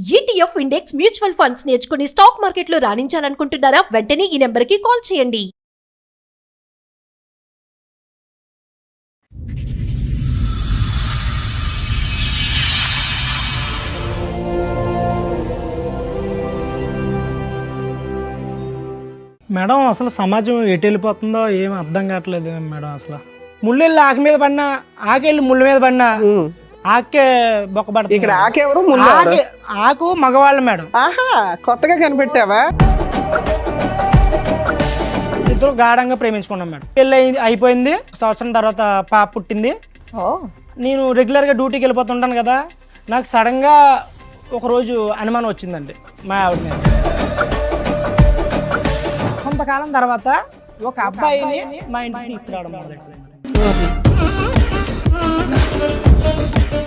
ETF index mutual funds నేర్చుకుని stock మార్కెట్లో రాణించాలనుకుంటున్నారా? వెంటనే ఈ నెంబర్కి కాల్ చేయండి. మేడం అసలు సమాజం ఎటు వెళ్ళిపోతుందో ఏం అర్థం కావట్లేదు మేడం. అసలు ముళ్ళెళ్ళి ఆకు మీద పడినా, ఆకెళ్ళి ముళ్ళ మీద పడినా ఆకే బొక్కబడుతుంది. ఇక్కడ ఆకెవరు? ఆకు మగవాళ్ళు మేడం. ఆహా, కొత్తగా కనిపెట్టావా? ఇద్దరు గాఢంగా ప్రేమించుకున్నాం మేడం. పెళ్ళి అయిపోయింది, సంవత్సరం తర్వాత పాప పుట్టింది. నేను రెగ్యులర్గా డ్యూటీకి వెళ్ళిపోతుంటాను కదా, నాకు సడన్గా ఒకరోజు అనుమానం వచ్చిందండి మా ఆవిడ మీద. కొంతకాలం తర్వాత ఒక అబ్బాయిని మా ఇంటికి తీసుకురావడం మొదలెట్టింది.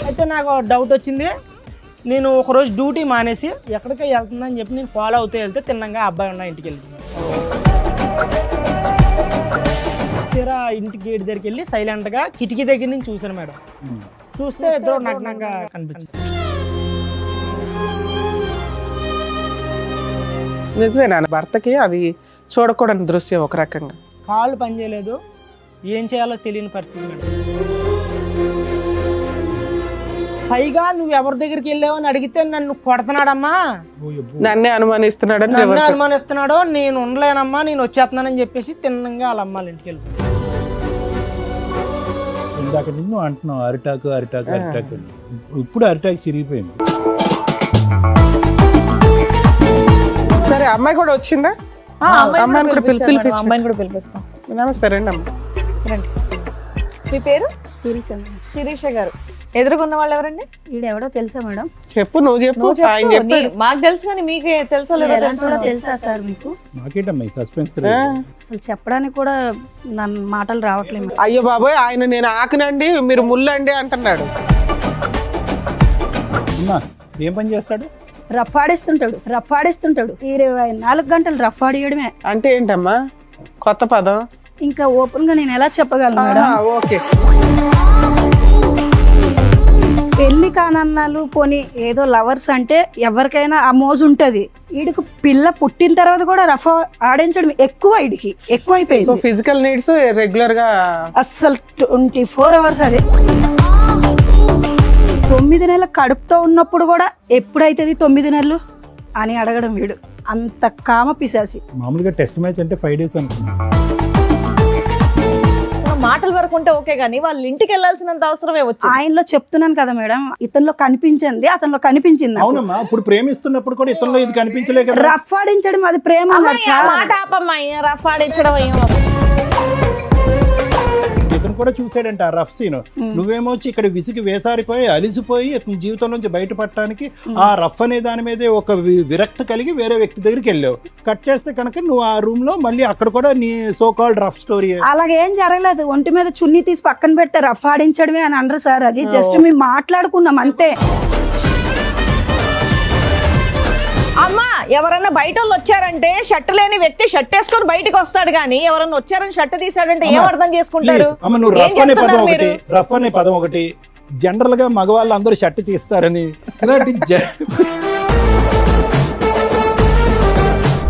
అయితే నాకు డౌట్ వచ్చింది. నేను ఒకరోజు డ్యూటీ మానేసి ఎక్కడికి వెళ్తుందని చెప్పి నేను ఫాలో అవుతూ వెళ్తే తిన్నంగా అబ్బాయి ఉన్న ఇంటికి వెళ్తున్నాను. తీరా ఇంటి గేట్ దగ్గరికి వెళ్ళి సైలెంట్గా కిటికీ దగ్గర నుంచి చూశాను మేడం. చూస్తే ఇద్దరు నగ్నంగా కనిపించింది. నిజమేనా? భర్తకి అది చూడకూడని దృశ్యం ఒక రకంగా. కాళ్ళు పనిచేయలేదు, ఏం చేయాలో తెలియని పరిస్థితి మేడం. పైగా నువ్వు ఎవరి దగ్గరికి వెళ్ళావని అడిగితే నన్ను కొడుతున్నాడమ్మా, నన్నే అనుమానిస్తున్నాడని. నన్ను అనుమానిస్తున్నాడో, నేను ఉండలేనమ్మా, నేను వచ్చేస్తున్నానని చెప్పేసి తిన్నంగా వాళ్ళ అమ్మాళ్ళ ఇంటికి వెళ్ళి. ఇందాక నుంచి నువ్వు అంటున్నావు అరిటాకు అరిటాకు అరిటాకు, ఇప్పుడు అరిటాకు చిరిగిపోయింది. సరే, అమ్మాయి కూడా వచ్చిందా? అమ్మాయిని కూడా పిలిపిస్తాం. నమస్తే, రండి అమ్మ. మీ పేరు? శిరీష గారు. ఎదురుకున్న వాళ్ళు ఎవరండి? వీడెవడో తెలుసా మేడం? చెప్పు, నువ్వు చెప్పు. మాకు తెలుసు కానీ మీకే తెలుసో తెలుసా సార్ మీకు? నాకేంటమ్మా ఈ సస్పెన్స్? అసలు చెప్పడానికి కూడా నన్ను మాటలు రావట్లేదు. అయ్యో బాబోయ్, ఆయన నేను ఆకునండి మీరు ముళ్ళండి అంటున్నాడు. అమ్మా ఏం పని చేస్తాడు? రఫాడిస్తుంటాడు 24 గంటలు రఫాడియడమే. అంటే ఏంటమ్మా కొత్త పదం? ఇంకా ఓపెన్ గా నేను ఎలా చెప్పగలను మేడం? ఓకే. పెళ్లి కానన్నాలు పోనీ ఏదో లవర్స్ అంటే ఎవరికైనా ఆ మోజు ఉంటది. వీడికి పిల్ల పుట్టిన తర్వాత కూడా రఫా ఆడించడం ఎక్కువైపోయింది. ఫిజికల్ నీడ్స్ రెగ్యులర్ గా అస్సలు 24 hours అదే. 9 నెలల కడుపుతో ఉన్నప్పుడు కూడా ఎప్పుడైతుంది 9 నెలలు అని అడగడం వీడు. అంత కామ పిశాసి. మామూలుగా టెస్ట్ మ్యాచ్ అంటే 5 days అనుకున్నా. మాటల వరకు ఉంటే ఓకే గానీ వాళ్ళ ఇంటికి వెళ్ళాల్సినంత అవసరమే వచ్చింది. ఆయనలో చెప్తున్నాను కదా మేడం, ఇతనిలో కనిపించింది, అతనిలో కనిపించింది. అవునమ్మా, ఇప్పుడు ప్రేమిస్తున్నప్పుడు కూడా ఇతనిలో ఇది కనిపించలే కదా. రఫ్ ఆడించడం అది ప్రేమ అన్నాడు సార్. మాట ఆపమ్మా, రఫ్ ఆడించడం ఇతను కూడా చూసాడంట ఆ రఫ్ సీన్. నువ్వేమో వచ్చి ఇక్కడ విసిగి వేసారిపోయి అలిసిపోయి ఇతని జీవితం నుంచి బయటపడటానికి ఆ రఫ్ అనే దాని మీదే ఒక విరక్తి కలిగి వేరే వ్యక్తి దగ్గరికి వెళ్ళావు. కట్ చేస్తే కనుక నువ్వు ఆ రూమ్ లో మళ్ళీ అక్కడ కూడా నీ సో కాల్డ్ రఫ్ స్టోరీ. అలాగేం జరగలేదు. ఒంటి మీద చున్నీ తీసి పక్కన పెడితే రఫ్ ఆడించడమే అని అనరు సార్. అది జస్ట్ మేము మాట్లాడుకున్నాం అంతే. అమ్మా, ఎవరన్నా బయట వాళ్ళు వచ్చారంటే షర్ట్ లేని వ్యక్తి షర్ట్ వేసుకొని బయటకు వస్తాడు గానీ ఎవరన్నా వచ్చారని షర్ట్ తీసాడంటే ఏం అర్థం చేసుకుంటారు? నువ్వు రఫ్ అనే పదం ఒకటి జనరల్ గా మగవాళ్ళు అందరూ షర్ట్ తీస్తారని.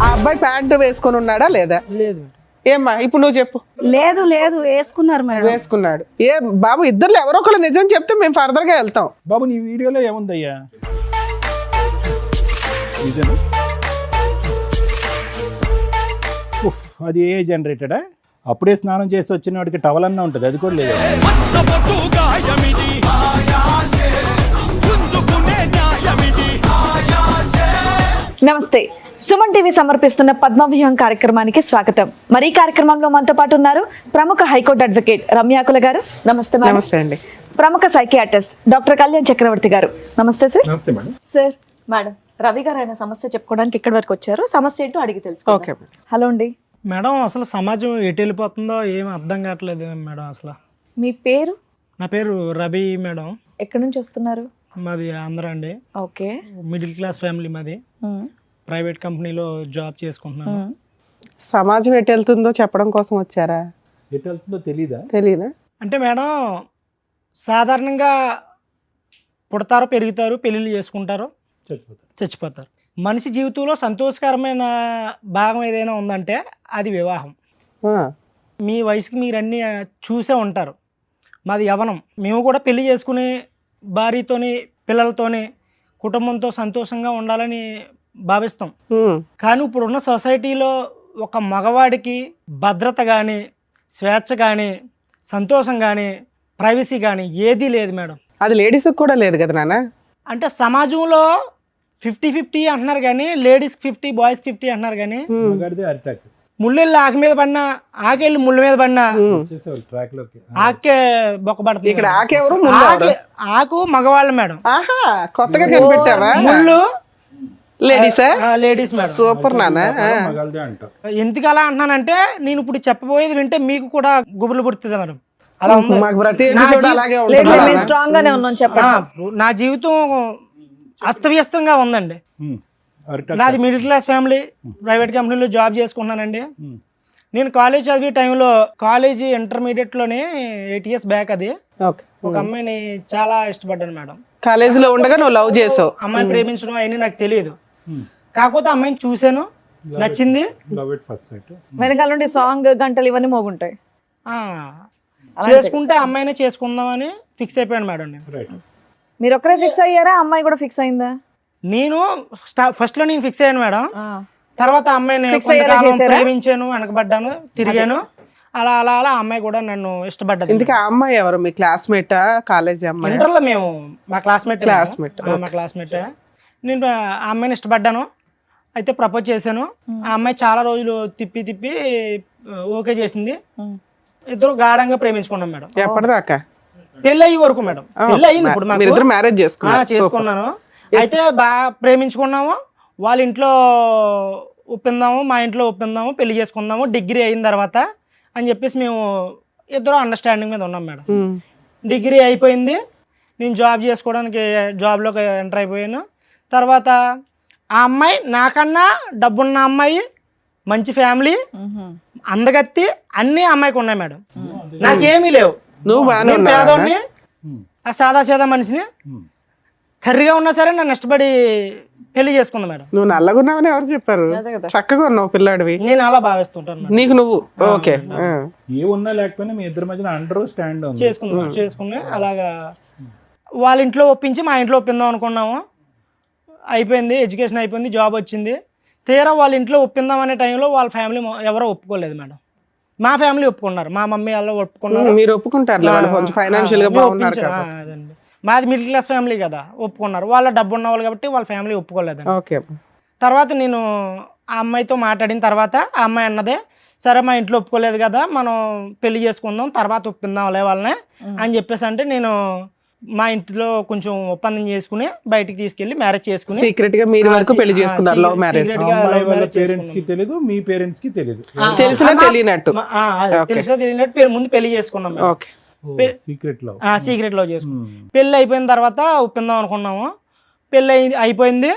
ఆ అబ్బాయి ప్యాంటు వేసుకొని ఉన్నాడా లేదా? లేదు. ఏమ్మా ఇప్పుడు నువ్వు చెప్పు. లేదు వేసుకున్నారు మేడం. వేసుకున్నాడు. ఏ బాబు, ఇద్దరు ఎవరో ఒకళ్ళు నిజం చెప్తే మేము ఫర్దర్ గా వెళ్తాం. బాబు నీ వీడియోలో ఏముందయ్యా? అది ఏ జనరేటెడా? అప్పుడే స్నానం చేసి వచ్చిన వాడికి టవల్ అన్నా ఉంటుంది, అది కూడా లేదు. నమస్తే, సుమన్ టీవీ సమర్పిస్తున్న పద్మవ్యూహం కార్యక్రమానికి స్వాగతం. మరి ఈ కార్యక్రమంలో మనతో పాటు ఉన్నారు ప్రముఖ హైకోర్టు అడ్వకేట్ రమ్యాకుల గారు. నమస్తే మేడం. నమస్తే అండి. ప్రముఖ సైకియాట్రిస్ట్ డాక్టర్ కళ్యాణ్ చక్రవర్తి గారు. నమస్తే సార్. నమస్తే మేడం. సార్, మేడం రవి గారు ఆయన సమస్య చెప్పుకోవడానికి ఇక్కడి వరకు వచ్చారు. సమస్య ఏంటో అడిగి తెలుసుకో. ఓకే. హలో అండి మేడం, అసలు సమాజం ఎటు వెళ్ళిపోతుందో ఏం అర్థం కావట్లేదు మేడం. అసలు మీ పేరు? నా పేరు రవి మేడం. ఎక్కడి నుంచి వస్తున్నారు? మాది ఆంధ్ర అండి. ఓకే. మిడిల్ క్లాస్ ఫ్యామిలీ మాది. ప్రైవేట్ కంపెనీలో జాబ్ చేసుకుంటున్నాను. సమాజం ఎటు వెళ్తుందో చెప్పడం కోసం వచ్చారా? ఎటు వెళ్తుందో తెలీదా? అంటే మేడం, సాధారణంగా పుడతారు, పెరుగుతారు, పెళ్ళిళ్ళు చేసుకుంటారు, చచ్చిపోతారు. మనిషి జీవితంలో సంతోషకరమైన భాగం ఏదైనా ఉందంటే అది వివాహం. ఆ, మీ వయసుకి మీరు అన్నీ చూసే ఉంటారు. మాది యవ్వనం. మేము కూడా పెళ్లి చేసుకుని భార్యతోని పిల్లలతోని కుటుంబంతో సంతోషంగా ఉండాలని భావిస్తాం. ఉమ్, కానీ ఇప్పుడున్న సొసైటీలో ఒక మగవాడికి భద్రత కానీ స్వేచ్ఛ కానీ సంతోషం కానీ ప్రైవసీ కానీ ఏదీ లేదు మేడం. అది లేడీస్ కూడా లేదు కదా నాన్న. అంటే సమాజంలో 50-50 అంటున్నారు కానీ లేడీస్కి 50 బాయ్స్కి 50 అంటున్నారు కానీ అరిటాక్ ముళ్ళెళ్ళి ఆకు మీద పడినా ఆకెళ్ళి ముళ్ళ మీద పడినా ట్రాక్ లోకి ఆకే బొక్కబడుతుంది. ఇక్కడ ఆకెవరు ముందు ఎవరు? ఆకు మగవాళ్ళు మేడం, ఆహా, కొత్తగా కనిపెట్టావా? ముళ్ళు లేడీసా? Ladies madam. సూపర్ నాన్న. మగల్దే అంటాం. ఎందుకు అలా అంటున్నానంటే నేను ఇప్పుడు చెప్పబోయేది వింటే మీకు కూడా గుబులు పుడుతుంది మేడం. అలా ఉంది. మాకు ప్రతి నా ఎపిసోడ్ జీ- అలాగే లేదు ఉంటుంది మేము స్ట్రాంగ్ గానే ఉన్నాం చెప్పండి. నా జీవితం అస్తవ్యస్తంగా ఉందండి. అరిటాక్ నాది మిడిల్ క్లాస్ ఫ్యామిలీ, ప్రైవేట్ కంపెనీలో జాబ్ చేసుకున్నానండి. నేను కాలేజ్ చదివే టైంలో కాలేజీ ఇంటర్మీడియట్లోనే 8 years బ్యాక్ అది ఓకే. ఒక అమ్మాయిని చాలా ఇష్టపడ్డాను మేడం. కాలేజీలో ఉండగా నువ్వు లవ్ చేసావు. అమ్మాయిని ప్రేమించడం అవన్నీ నాకు తెలియదు. కాకపోతే అమ్మాయిని చూశాను, నచ్చింది. Love at first sight. వెనకాల నుండి సాంగ్ గంటలు ఇవన్నీ మోగుంటాయి. ఆ, చేసుకుంటే అమ్మాయినే చేసుకుందామని ఫిక్స్ అయిపోయాను మేడం నేను. రైట్. మీరు ఒక్కరే ఫిక్స్ అయ్యారా, అమ్మాయి కూడా ఫిక్స్ అయిందా? నేను ఫస్ట్లో నేను ఫిక్స్ అయ్యాను మేడం. ఆ. తర్వాత అమ్మాయిని Fix అయ్యేలా కొంతకాలం చేశారా? ప్రేమించాను, వెనకబడ్డాను, తిరిగాను. అలా అలా అలా అమ్మాయి కూడా నన్ను ఇష్టపడ్డది. ఇందుకే ఆ అమ్మాయి ఎవరు? మీ క్లాస్మేటా, కాలేజీ అమ్మాయి? ఇంటర్లో మేము మా క్లాస్మేట్. Classmate, మా క్లాస్మేట్. నేను ఆ అమ్మాయిని ఇష్టపడ్డాను, అయితే ప్రపోజ్ చేశాను. ఆ అమ్మాయి చాలా రోజులు తిప్పి తిప్పి ఓకే చేసింది. ఇద్దరు గాఢంగా ప్రేమించుకున్నాం మేడం. ఎప్పటిదాకా? పెళ్ళి అయ్యే వరకు మేడం. పెళ్ళి అయ్యింది ఇప్పుడు మాకు. మీరిద్దరు మ్యారేజ్ చేసుకున్నారు. చేసుకున్నాను. అయితే బాగా ప్రేమించుకున్నాము. వాళ్ళ ఇంట్లో ఒప్పిందాము, మా ఇంట్లో ఒప్పిందాము, పెళ్లి చేసుకుందాము డిగ్రీ అయిన తర్వాత అని చెప్పేసి మేము ఇద్దరు అండర్స్టాండింగ్ మీద ఉన్నాం మేడం. ఉమ్, డిగ్రీ అయిపోయింది, నేను జాబ్ చేసుకోవడానికి జాబ్లోకి ఎంటర్ అయిపోయాను. తర్వాత ఆ అమ్మాయి నాకన్నా డబ్బున్న అమ్మాయి, మంచి ఫ్యామిలీ, అందగత్తి అన్నీ అమ్మాయికి ఉన్నాయి మేడం. నాకేమీ లేవు. నువ్వు బాగానే నేను ఉన్నావా? పేదోడిని, ఆ సాదా సీదా మనిషిని, కర్రీగా ఉన్నా సరే నన్ను ఇష్టపడి పెళ్లి చేసుకుంది మేడం. నువ్వు నల్లగున్నావని ఎవరు చెప్పారు? చక్కగా ఉన్నావు పిల్లాడివి. నేను అలా భావిస్తుంటాను మేడం. నీకు నువ్వు ఓకే. ఏ ఉన్నా లేకపోయినా మీ ఇద్దరి మధ్యన అండర్ స్టాండ్ ఉంది. చేసుకుని అలాగా వాళ్ళ ఇంట్లో ఒప్పించి మా ఇంట్లో ఒప్పిందాం అనుకున్నాము. అయిపోయింది, ఎడ్యుకేషన్ అయిపోయింది, జాబ్ వచ్చింది. తీరా వాళ్ళ ఇంట్లో ఒప్పిందాం అనే టైంలో వాళ్ళ ఫ్యామిలీ ఎవరో ఒప్పుకోలేదు మేడం. మా ఫ్యామిలీ ఒప్పుకున్నారు, మా మమ్మీ వాళ్ళు ఒప్పుకున్నారు. మీరు ఒప్పుకుంటారు వాళ్ళు కొంచెం ఫైనాన్షియల్ గా మేము బాగున్నారు ఒప్పించాం. కదా. అదండి, మాది మిడిల్ క్లాస్ ఫ్యామిలీ కదా, ఒప్పుకున్నారు. వాళ్ళ డబ్బు ఉన్న వాళ్ళు కాబట్టి వాళ్ళ ఫ్యామిలీ ఒప్పుకోలేదు. ఓకే. తర్వాత నేను ఆ అమ్మాయితో మాట్లాడిన తర్వాత ఆ అమ్మాయి అన్నదే, సరే మా ఇంట్లో ఒప్పుకోలేదు కదా, మనం పెళ్లి చేసుకుందాం, తర్వాత ఒప్పిందాంలే వాళ్ళని అని చెప్పేసి అంటే నేను మా ఇంట్లో కొంచెం ఒప్పందం చేసుకుని బయటికి తీసుకెళ్లి మ్యారేజ్ చేసుకుని సీక్రెట్ గా మీరు వరకు పెళ్లి చేసుకున్నారు. Love marriage. పేరెంట్స్ కి తెలియదు, మీ పేరెంట్స్ కి తెలియదు. తెలిసినా తెలియనట్టు. తెలిసినా తెలియనట్టు ముందు పెళ్లి చేసుకున్నాం. ఓకే. Secret love. సీక్రెట్ లో చేసుకున్నాం. పెళ్లి అయిపోయిన తర్వాత ఒప్పిందాం అనుకున్నాము. పెళ్లి అయిపోయింది.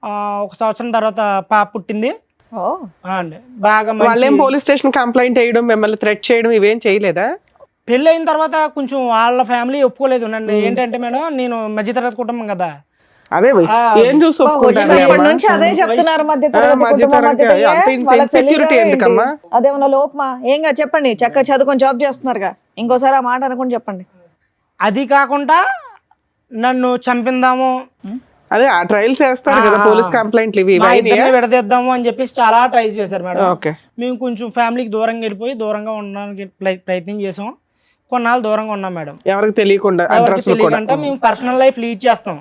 1 సంవత్సరం తర్వాత పాప పుట్టింది. అండి బాగా వాళ్ళేం పోలీస్ స్టేషన్ కంప్లైంట్ చేయడం, మిమ్మల్ని థ్రెట్ చేయడం ఇవేం చేయలేదా? పెళ్ళి అయిన తర్వాత కొంచెం వాళ్ళ ఫ్యామిలీ ఒప్పుకోలేదు నన్ను. ఏంటంటే మేడం, నేను మధ్యతరగతి కుటుంబం కదా. అదే ఏం చూసి ఒప్పుకుంటారు? ఇప్పటి నుంచి అదే చెప్తున్నారు, ఇన్సెక్యూరిటీ ఎందుకమ్మా? అదేమన్నా లోపమా? ఏంగా చెప్పండి, చక్కగా చదువుకొని జాబ్ చేస్తున్నారుగా, ఇంకోసారి ఆ మాట అనుకుని చెప్పండి. అది కాకుండా నన్ను చంపిందాము, అదే ఆ ట్రయల్స్ చేస్తారు కదా పోలీస్ కంప్లైంట్లు ఇవి. మా ఇద్దరిని విడదీద్దాము అని చెప్పేసి చాలా ట్రైస్ చేశారు మేడం. ఓకే. మేము కొంచెం ఫ్యామిలీకి దూరంగా వెళ్ళిపోయి దూరంగా ఉండడానికి ప్రయత్నం చేసాం. కొన్నాళ్ళు దూరంగా ఉన్నాం మేడం. ఎవరికి తెలియకుండా అడ్రస్ తెలియకుండా మేము పర్సనల్ లైఫ్ లీడ్ చేస్తాం.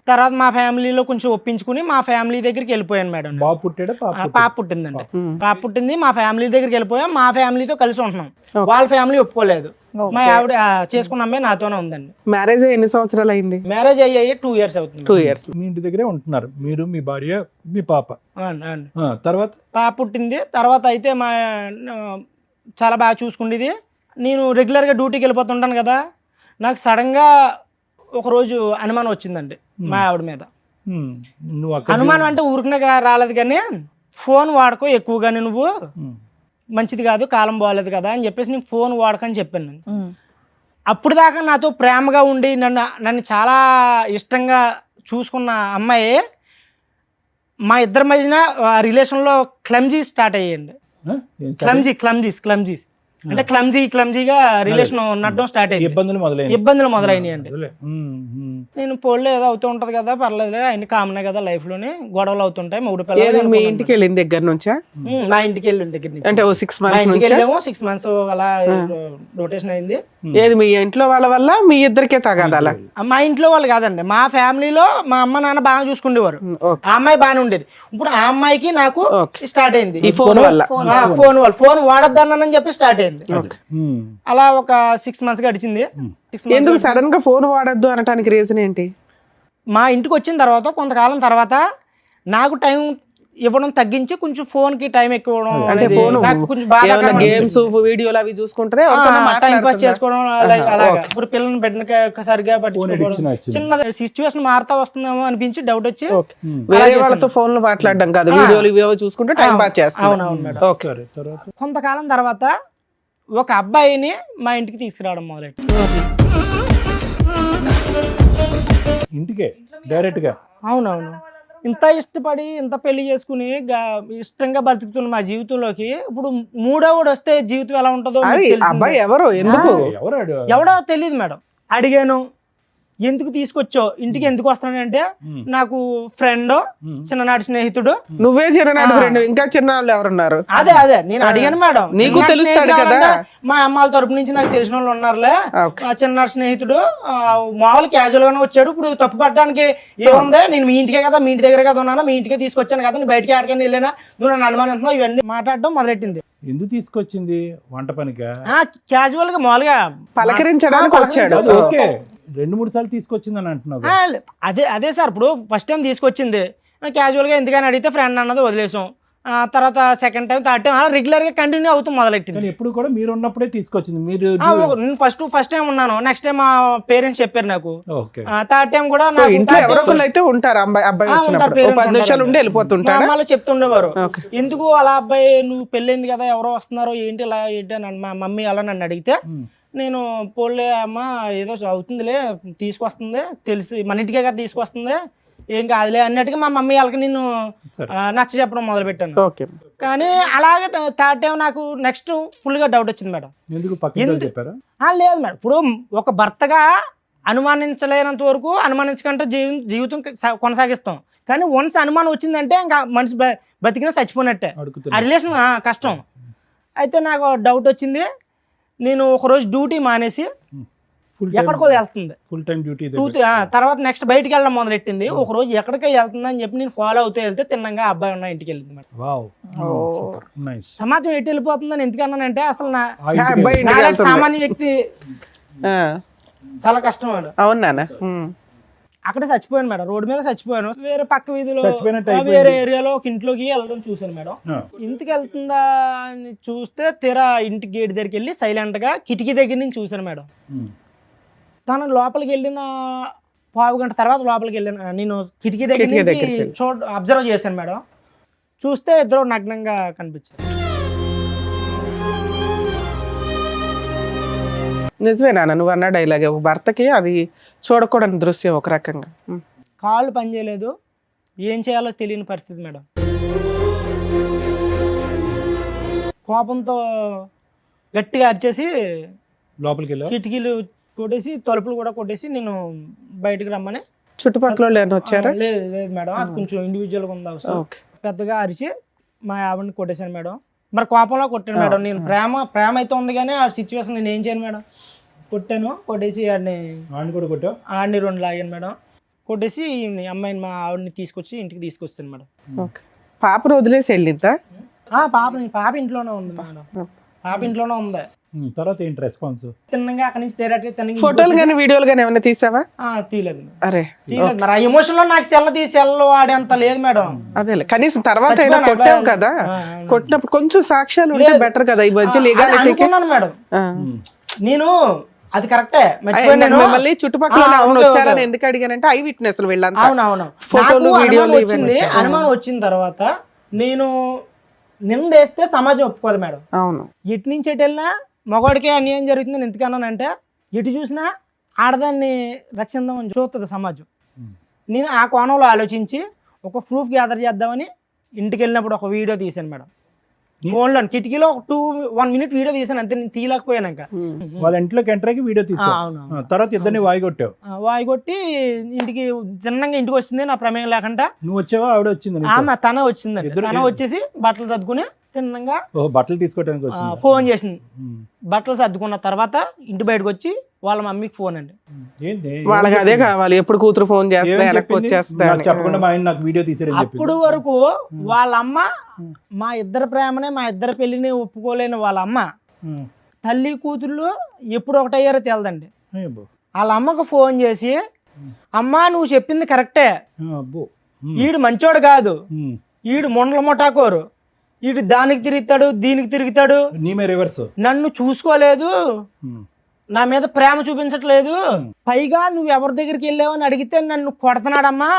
తర్వాత మా ఫ్యామిలీలో కొంచెం ఒప్పించుకుని మా ఫ్యామిలీ దగ్గరికి వెళ్ళిపోయాను మేడం. బాబు పుట్టాడా? పాప పుట్టిందండి. పాప పుట్టింది, మా ఫ్యామిలీ దగ్గరికి వెళ్ళిపోయాం. మా ఫ్యామిలీతో కలిసి ఉంటున్నాం. వాళ్ళ ఫ్యామిలీ ఒప్పుకోలేదు. మా ఆవిడ చేసుకున్న అమ్మాయి నాతోనే ఉందండి. మ్యారేజ్ ఎన్ని సంవత్సరాలు అయింది? మ్యారేజ్ అయ్యాయి 2 years అవుతుంది. 2 years. మీ ఇంటి దగ్గరే ఉంటున్నారు మీరు, మీ భార్య, మీ పాప. అవును. తర్వాత పాప పుట్టింది. తర్వాత అయితే మా చాలా బాగా చూసుకుండేది. నేను రెగ్యులర్గా డ్యూటీకి వెళ్ళిపోతుంటాను కదా, నాకు సడన్గా ఒకరోజు అనుమానం వచ్చిందండి మా ఆవిడ మీద. నువ్వు అక్కడ అనుమానం అంటే ఊరికనే రాలేదు కానీ, ఫోన్ వాడుకో ఎక్కువగానే నువ్వు, మంచిది కాదు, కాలం బాగాలేదు కదా అని చెప్పేసి నేను ఫోన్ వాడకని చెప్పాను నేను. అప్పుడు దాకా నాతో ప్రేమగా ఉండి నన్ను చాలా ఇష్టంగా చూసుకున్న అమ్మాయి మా ఇద్దరి మధ్యన రిలేషన్లో క్లమ్జీ స్టార్ట్ అయ్యాయండి. క్లమ్జీస్ అంటే క్లమ్జీగా రిలేషన్ నడడం స్టార్ట్ అయ్యింది. ఇబ్బందులు మొదలైనాయండి. నేను పోలే ఏదో అవుతూ ఉంటది కదా, పర్లేదు అన్ని కామనే కదా లైఫ్ లోని, గొడవలు అవుతుంటాయి. మూడు పిల్లలు మీ ఇంటికి వెళ్ళిన దగ్గర నుంచా? మా ఇంటికి వెళ్ళిన దగ్గర నుంచి అంటే 6 months నుంచి వెళ్ళాము. 6 months అలా రొటేషన్ అయింది. ఏది మీ ఇంట్లో వాళ్ళ వల్ల మీ ఇద్దరికే తగాదాలా? మా ఇంట్లో వాళ్ళు కాదండి, మా ఫ్యామిలీలో మా అమ్మ నాన్న బాగా చూసుకునేవారు. ఆ అమ్మాయి బాగానే ఉండేది. ఇప్పుడు ఆ అమ్మాయికి నాకు స్టార్ట్ అయింది ఈ ఫోన్ వల్ల. ఫోన్ వాడొద్దన్నానని చెప్పి స్టార్ట్ అయింది. అలా ఒక 6 months గడిచింది. ఎందుకు సడన్ గా ఫోన్ వాడద్దు అనడానికి రీజన్ ఏంటి? మా ఇంటికి వచ్చిన తర్వాత కొంతకాలం తర్వాత నాకు టైం ఇవ్వడం తగ్గించి కొంచెం ఫోన్ కి టైం ఎక్కువ ఇవ్వడం, అంటే ఫోన్ గేమ్స్ వీడియోలు అవి చూసుకుంటే టైం పాస్ చేసుకోవడం అలాగా. ఇప్పుడు పిల్లల్ని పెట్టిన సరిగా పట్టించుకోవడం, చిన్న సిచ్యువేషన్ మారుతా వస్తుందేమో అనిపించి డౌట్ వచ్చి వేరే వాళ్ళతో ఫోన్ లో మాట్లాడడం కాదు, వీడియోలు ఇవి చూసుకుంటే టైం పాస్ చేస్తాం. అవునవును మేడం. కొంతకాలం తర్వాత ఒక అబ్బాయిని మా ఇంటికి తీసుకురావడం మొదలెట్టి ఇంటికే డైరెక్ట్ గా. అవునవును. ఇంత ఇష్టపడి ఇంత పెళ్లి చేసుకుని ఇష్టంగా బతుకుతున్న మా జీవితంలోకి ఇప్పుడు మూడోవాడు వస్తే జీవితం ఎలా ఉంటుందో అబ్బాయి ఎవరు, ఎందుకు, ఎవడో తెలియదు మేడం. అడిగాను, ఎందుకు తీసుకొచ్చావు ఇంటికి, ఎందుకు వస్తానంటే నాకు ఫ్రెండ్, చిన్ననాటి స్నేహితుడు. నువ్వే చిన్ననాటి ఫ్రెండ్, ఇంకా చిన్న వాళ్ళు ఎవరున్నారు? అదే నేను అడిగాను మేడం. నీకు తెలుస్తాడు కదా, మా అమ్మాల తరపు నుంచి నాకు తెలిసిన వాళ్ళు ఉన్నారులే. చిన్ననాటి స్నేహితుడు మామూలు క్యాజువల్ గానే వచ్చాడు. ఇప్పుడు తప్పు పట్టడానికి ఏముంది, నేను మీ ఇంటికే కదా, మీ ఇంటి దగ్గర కదా ఉన్నాను, మీ ఇంటికే తీసుకొచ్చాను కదా, నేను బయటకి ఆడకని వెళ్ళినా, నువ్వు నన్ను అనుమానిస్తున్నావు, ఇవన్నీ మాట్లాడడం మొదలెట్టింది. ఎందుకు తీసుకొచ్చింది? వంట పనిగా? క్యాజువల్ గా మామూలుగా పలకరించడానికి వచ్చాడు. ఓకే, 2-3 సార్లు తీసుకొచ్చిందని అంటున్నావు. అదే సార్, ఇప్పుడు ఫస్ట్ టైం తీసుకొచ్చింది క్యాజువల్గా ఎందుకని అడిగితే ఫ్రెండ్ అన్నది వదిలేసాం. తర్వాత సెకండ్ టైం, థర్డ్ టైం అలా రెగ్యులర్గా కంటిన్యూ అవుతూ మొదలెట్టింది. ఎప్పుడు కూడా మీరు ఉన్నప్పుడే తీసుకొచ్చింది? మీరు నేను ఫస్ట్ టైం ఉన్నాను, నెక్స్ట్ టైం మా పేరెంట్స్ చెప్పారు నాకు, థర్డ్ టైం కూడా అయితే ఉంటారు. అమ్మాయిలు చెప్తుండేవారు, ఎందుకు అలా అబ్బాయి నువ్వు పెళ్ళైంది కదా, ఎవరో వస్తున్నారో ఏంటి ఇలా ఏంటి అని మా మమ్మీ అలా నన్ను అడిగితే, నేను పోలే అమ్మ ఏదో అవుతుందిలే, తీసుకొస్తుంది, తెలిసి మన ఇంటికే కదా తీసుకొస్తుంది, ఏం కాదులే అన్నట్టుగా మా మమ్మీ వాళ్ళకి నేను నచ్చ చెప్పడం మొదలు పెట్టాను. కానీ అలాగే థర్డ్ టైం నాకు నెక్స్ట్ ఫుల్ గా డౌట్ వచ్చింది మేడం. లేదు మేడం, ఇప్పుడు ఒక భర్తగా అనుమానించలేనంత వరకు అనుమానించకంటే జీవితం కొనసాగిస్తాం. కానీ వన్స్ అనుమానం వచ్చిందంటే ఇంకా మనిషి బతికినా చచ్చిపోయినట్టే, ఆ రిలేషన్ కష్టం. అయితే నాకు డౌట్ వచ్చింది. నేను ఒకరోజు డ్యూటీ మానేసి ఎక్కడికో వెళ్తుంది, ఫుల్ టైం డ్యూటీ. తర్వాత నెక్స్ట్ బయటికి వెళ్ళడం మొదలెట్టింది. ఒక రోజు ఎక్కడికో వెళ్తుంది అని చెప్పి నేను ఫాలో అవుతూ వెళ్తే తిన్నంగా అబ్బాయి ఉన్న ఇంటికి వెళ్ళింది మేడం. సమాజం ఎటు వెళ్ళిపోతుందని ఎందుకన్నానంటే, అసలు నా సామాన్య వ్యక్తి చాలా కష్టం మేడం. అవునా? అక్కడే చచ్చిపోయాను మేడం, రోడ్డు మీద చచ్చిపోయాను. వేరే పక్క వీధిలో వేరే ఏరియాలో ఒక ఇంట్లోకి వెళ్ళడం చూసాను మేడం. ఇంటికి వెళ్తుందా అని చూస్తే తీరా ఇంటి గేట్ దగ్గరికి వెళ్ళి సైలెంట్ గా కిటికీ దగ్గర నుంచి చూసాను మేడం. తను లోపలికి వెళ్ళిన 1/2 గంట తర్వాత లోపలికి వెళ్ళిన నేను కిటికీ దగ్గర నుంచి అబ్జర్వ్ చేశాను మేడం. చూస్తే ఇద్దరు నగ్నంగా కనిపించారు. నిజమేనా నువ్వు అన్న డైలాగ్? ఒక భర్తకి అది చూడకూడని దృశ్యం ఒక రకంగా. కాళ్ళు పనిచేయలేదు, ఏం చేయాలో తెలియని పరిస్థితి మేడం. కోపంతో గట్టిగా అరిచేసి లోపలికి వెళ్ళి కిటికీలు కొట్టేసి తలుపులు కూడా కొట్టేసి నేను బయటకు రమ్మని. చుట్టుపక్కల వచ్చారా? లేదు మేడం, అది కొంచెం ఇండివిజువల్గా ఉంది అవసరం. పెద్దగా అరిచి మా ఆవిడని కొట్టేశాను మేడం. మరి కోపంలో కొట్టాను మేడం. నేను ప్రేమ అయితే ఉంది కానీ ఆ సిచ్యువేషన్ నేను ఏం చేయను మేడం. కొట్టాను, కొట్టేసి ఆడిని 2 లాగాను మేడం. కొట్టేసి అమ్మాయిని మా ఆవిడని తీసుకొచ్చి ఇంటికి తీసుకొస్తాను మేడం. పాపను వదిలేసి వెళ్ళిద్దా? పాప ఇంట్లోనే ఉంది మేడం, పాప ఇంట్లోనే ఉంది. తర్వాత ఏంటి రెస్పాన్స్? తిన్నగా అక్కడి నుంచి డైరెక్ట్ ఫోటోలు కానీ వీడియోలు కానీ ఏమైనా తీసావా? తీయలేదు. అరే తీయలేదు మరి, ఆ ఎమోషన్ లో నాకు సెల్ వాడేంత లేదు మేడం. అదే కనీసం తర్వాత అయినా కొట్టావు కదా, కొట్టినప్పుడు కొంచెం సాక్ష్యాలు ఉంటే బెటర్ కదా. ఈ మధ్య అనుకున్నాను మేడం నేను, అది కరెక్టే. మళ్ళీ చుట్టుపక్కల వచ్చారని ఎందుకు అడిగానంటే ఐ విట్నెస్ వీళ్ళంతా. అవునవును, ఫోటోలు వీడియోలు వచ్చింది. అనుమానం వచ్చిన తర్వాత నేను నిందేస్తే సమాజం ఒప్పుకోదు మేడం. అవును, ఎటు నుంచి ఎటు వెళ్ళినా మగవాడికే అన్యాయం జరుగుతుందని ఎందుకన్నానంటే, ఎటు చూసినా ఆడదాన్ని రక్షిద్దామని చూస్తుంది సమాజం. నేను ఆ కోణంలో ఆలోచించి ఒక ప్రూఫ్ గ్యాదర్ చేద్దామని ఇంటికి వెళ్ళినప్పుడు ఒక వీడియో తీశాను మేడం. ఫోన్లో కిటికీలో ఒక 1 minute వీడియో తీసాను అంతే, నేను తీయలేకపోయాను. వాళ్ళ ఇంట్లోకి ఎంటర్ అయ్యి వీడియో తీసావు. అవును. తర్వాత ఇద్దరిని వాయిగొట్టావు. వాయి కొట్టి ఇంటికి తిన్నంగా ఇంటికి వచ్చింది నా ప్రమేయం లేకుండా. నువ్వు వచ్చావా ఆవిడ వచ్చింది? ఆమె తన వచ్చిందండి. తన వచ్చేసి బట్టలు సర్దుకుని తిన్నంగా బట్టలు తీసుకోవడానికి వచ్చింది. ఫోన్ చేసింది. బట్టలు సర్దుకున్న తర్వాత ఇంటి బయటకు వచ్చి వాళ్ళ మమ్మీకి ఫోన్ అండి. ఏంటి వాళ్ళకి అదే కావాలి, ఎప్పుడు కూతురు ఫోన్ చేస్తే వెనక్కి వచ్చేస్తా నాకు చెప్పకుండా మా ఆయన నాకు వీడియో తీసారని చెప్పి. అప్పుడు వరకు వాళ్ళ అమ్మ మా ఇద్దరు ప్రేమనే మా ఇద్దరు పెళ్లిని ఒప్పుకోలేని వాళ్ళ అమ్మ తల్లి కూతుళ్ళు ఎప్పుడు ఒకటయ్యారో తెలదండి. వాళ్ళ అమ్మకు ఫోన్ చేసి అమ్మా నువ్వు చెప్పింది కరెక్టే, ఈడు మంచోడు కాదు, ఈడు మొండల మొటాకోరు, ఈడు దానికి తిరుగుతాడు దీనికి తిరుగుతాడు, నన్ను చూసుకోలేదు, నా మీద ప్రేమ చూపించట్లేదు, పైగా నువ్వు ఎవరి దగ్గరికి వెళ్ళావని అడిగితే నన్ను కొడుతున్నాడమ్మా,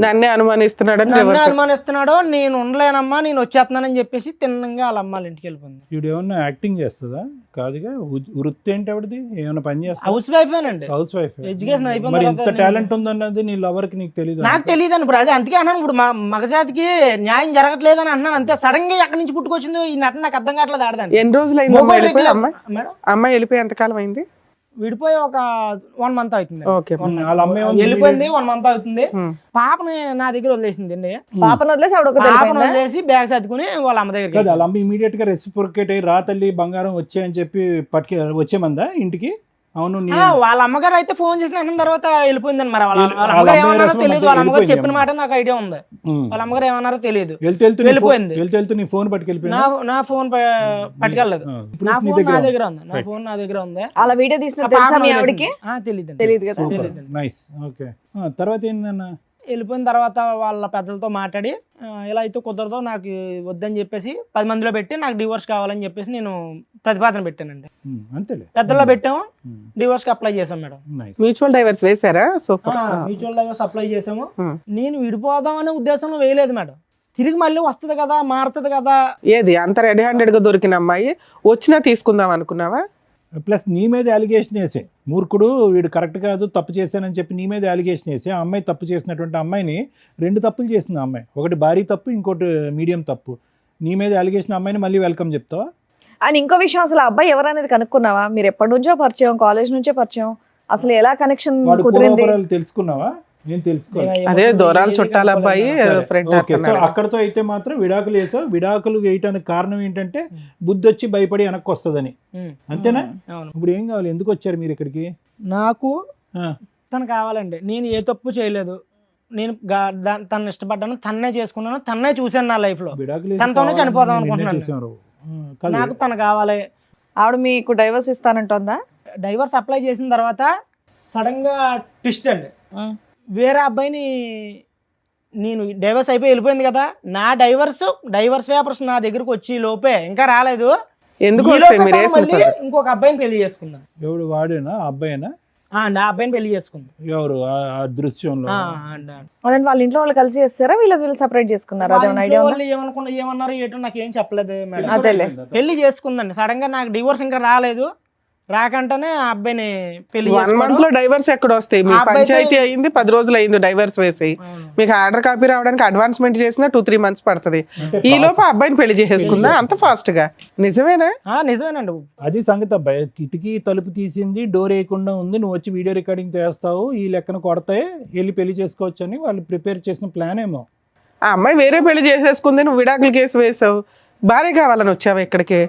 నన్నే అనుమానిస్తున్నాడు, నన్ను అనుమానిస్తున్నాడో, నేను ఉండలేనమ్మా నేను వచ్చేస్తున్నానని చెప్పేసి తిన్నంగా వాళ్ళ అమ్మాళ్ళ ఇంటికి వెళ్ళిపోయింది. ఇప్పుడు ఏమన్నా యాక్టింగ్ చేస్తుందా? కాదుగా, వృత్తి ఏంటి ఆవిడది? ఏమైనా పని చేస్తా? హౌస్ వైఫేనండి. Housewife. ఎడ్యుకేషన్ మరి ఇంత టాలెంట్ ఉందన్నది నీ లవర్ కి నీకు తెలియదు? నాకు తెలియదు ఇప్పుడు అదే అందుకే అన్నాను. ఇప్పుడు మగజాతికి న్యాయం జరగట్లేదు అని అన్నాను అంతే. సడన్ గా ఎక్కడి నుంచి పుట్టుకొచ్చిందో ఈ నటన నాకు అర్థం కావట్లేదు. ఆడదాన్ని ఎన్ని రోజులు అయింది అమ్మాయి వెళ్ళిపోయి? ఎంతకాలం అయింది? విడిపోయి ఒక 1 month అవుతుంది. వెళ్ళిపోయింది 1 month అవుతుంది. పాపని నా దగ్గర వదిలేసింది అండి. పాపను వదిలేసి బ్యాగ్ సర్దుకుని వాళ్ళ అమ్మ దగ్గర. వాళ్ళ అమ్మ ఇమీడియట్ గా రెసిప్రొకేట్ అయ్యి రా తల్లి బంగారం వచ్చాయని చెప్పి వచ్చేమందా ఇంటికి? అవును. వాళ్ళ అమ్మగారు అయితే ఫోన్ చేసిన అన్న తర్వాత వెళ్ళిపోయిందని. మరి వాళ్ళ అమ్మగారు ఏమన్నారో తెలియదు. వాళ్ళ అమ్మగారు చెప్పిన మాట నాకు ఐడియా ఉంది. వాళ్ళ అమ్మగారు ఏమన్నారో తెలియదు. వెళ్ళిపోయింది. నీ ఫోన్ పట్టుకెళ్ళిపోయింది. నా ఫోన్ పట్టుకెళ్ళలేదు. నా ఫోన్ నా దగ్గర ఉంది. నా ఫోన్ నా దగ్గర ఉంది. అలా వీడియో తీసిన తెలియదు కదా. నైస్. ఓకే. తర్వాత ఏంటన్నా? వెళ్ళిపోయిన తర్వాత వాళ్ళ పెద్దలతో మాట్లాడి ఇలా అయితే కుదరదో, నాకు వద్దని చెప్పేసి 10 మందిలో పెట్టి నాకు డివోర్స్ కావాలని చెప్పేసి నేను ప్రతిపాదన పెట్టానండి. అంతేలే. పెద్దల్లో పెట్టాము, డివోర్స్ కి అప్లై చేసాం మేడం. మ్యూచువల్ డైవర్స్ వేసారా? సూపర్. మ్యూచువల్ డైవర్స్ అప్లై చేసాము. నేను విడిపోదాం అనే ఉద్దేశంలో వేయలేదు మేడం. తిరిగి మళ్ళీ వస్తుంది కదా, మారుతుంది కదా. ఏది అంత రెడీ హ్యాండెడ్ గా దొరికిన అమ్మాయి వచ్చినా తీసుకుందాం అనుకున్నావా? ప్లస్ నీ మీద అలిగేషన్ వేసే మూర్ఖుడు వీడు కరెక్ట్ కాదు, తప్పు చేశానని చెప్పి నీ మీద అలిగేషన్ వేసి ఆ అమ్మాయి తప్పు చేసినటువంటి అమ్మాయిని 2 తప్పులు చేసింది. ఆ అమ్మాయి ఒకటి భారీ తప్పు, ఇంకోటి మీడియం తప్పు. నీ మీద అలిగేషన్ అమ్మాయిని మళ్ళీ వెల్కమ్ చెప్తావా? అండ్ ఇంకో విషయం, అసలు ఆ అబ్బాయి ఎవరనేది కనుక్కున్నావా? మీరు ఎప్పటి నుంచో పరిచయం, కాలేజ్ నుంచే పరిచయం, అసలు ఎలా కనెక్షన్ కుదిరింది తెలుసుకున్నావా? నేను తెలుసుకోవాలి. అదే దూరాలు చుట్టాల అబ్బాయి ఫ్రెండ్. అక్కడతో అయితే మాత్రం విడాకులు వేసావు. విడాకులు వేయటానికి కారణం ఏంటంటే బుద్ధి వచ్చి భయపడి వెనక్కి వస్తుందని, అంతేనా? ఇప్పుడు ఏం కావాలి? ఎందుకు వచ్చారు మీరు ఇక్కడికి? నాకు తను కావాలండి. నేను ఏ తప్పు చేయలేదు. నేను తను ఇష్టపడ్డాను, తన్నే చేసుకున్నాను, తన్నే చూశాను నా లైఫ్ లో. తనతోనే చనిపోదాం అనుకుంటున్నాను. నాకు తను కావాలి. ఆవిడ మీకు డైవర్స్ ఇస్తానంటుందా? డైవర్స్ అప్లై చేసిన తర్వాత సడన్ గా ట్విస్ట్ అండి. వేరే అబ్బాయిని, నేను డైవర్స్ అయిపోయి వెళ్ళిపోయింది కదా, నా డైవర్స్ పేపర్స్ నా దగ్గరకు వచ్చి లోపే ఇంకా రాలేదు. ఎందుకు ఇంకొక అబ్బాయిని పెళ్లి చేసుకుందాం. ఎవడు? వాడేనా? అబ్బాయినా? నా అబ్బాయిని పెళ్లి చేసుకుందాం. ఎవరు ఆ దృశ్యంలో? వాళ్ళ ఇంట్లో వాళ్ళు కలిసి చేస్తారా, వీళ్ళు సెపరేట్ చేసుకున్నారా? ఏమన్నారు ఏటో నాకు ఏం చెప్పలేదు మేడం. పెళ్లి చేసుకుందండి. సడన్ గా నాకు డివోర్స్ ఇంకా రాలేదు. రాకంటేనే ఆ అబ్బాయిని పెళ్లి 1 month లో డైవర్స్ ఎక్కడ వస్తాయి? మీ పంచాయతీ అయింది 10 రోజులు అయింది డైవర్స్ వేసి. మీకు ఆర్డర్ కాపీ రావడానికి అడ్వాన్స్మెంట్ చేసినా 2-3 months పడుతుంది. ఈ లోపు అబ్బాయిని పెళ్లి చేసేసుకుందా అంత ఫాస్ట్ గా? నిజమేనా? నిజమేనండి. అది సంగతి. అబ్బాయి కిటికీ తలుపు తీసింది, డోర్ వేయకుండా ఉంది, నువ్వు వచ్చి వీడియో రికార్డింగ్ చేస్తావు, ఈ లెక్కన కొడతాయి, వెళ్ళి పెళ్లి చేసుకోవచ్చు అని వాళ్ళు ప్రిపేర్ చేసిన ప్లాన్ ఏమో. ఆ అమ్మాయి వేరే పెళ్లి చేసేసుకుంది, నువ్వు విడాకుల కేసు వేసావు, భార్య కావాలని వచ్చావు ఇక్కడికి.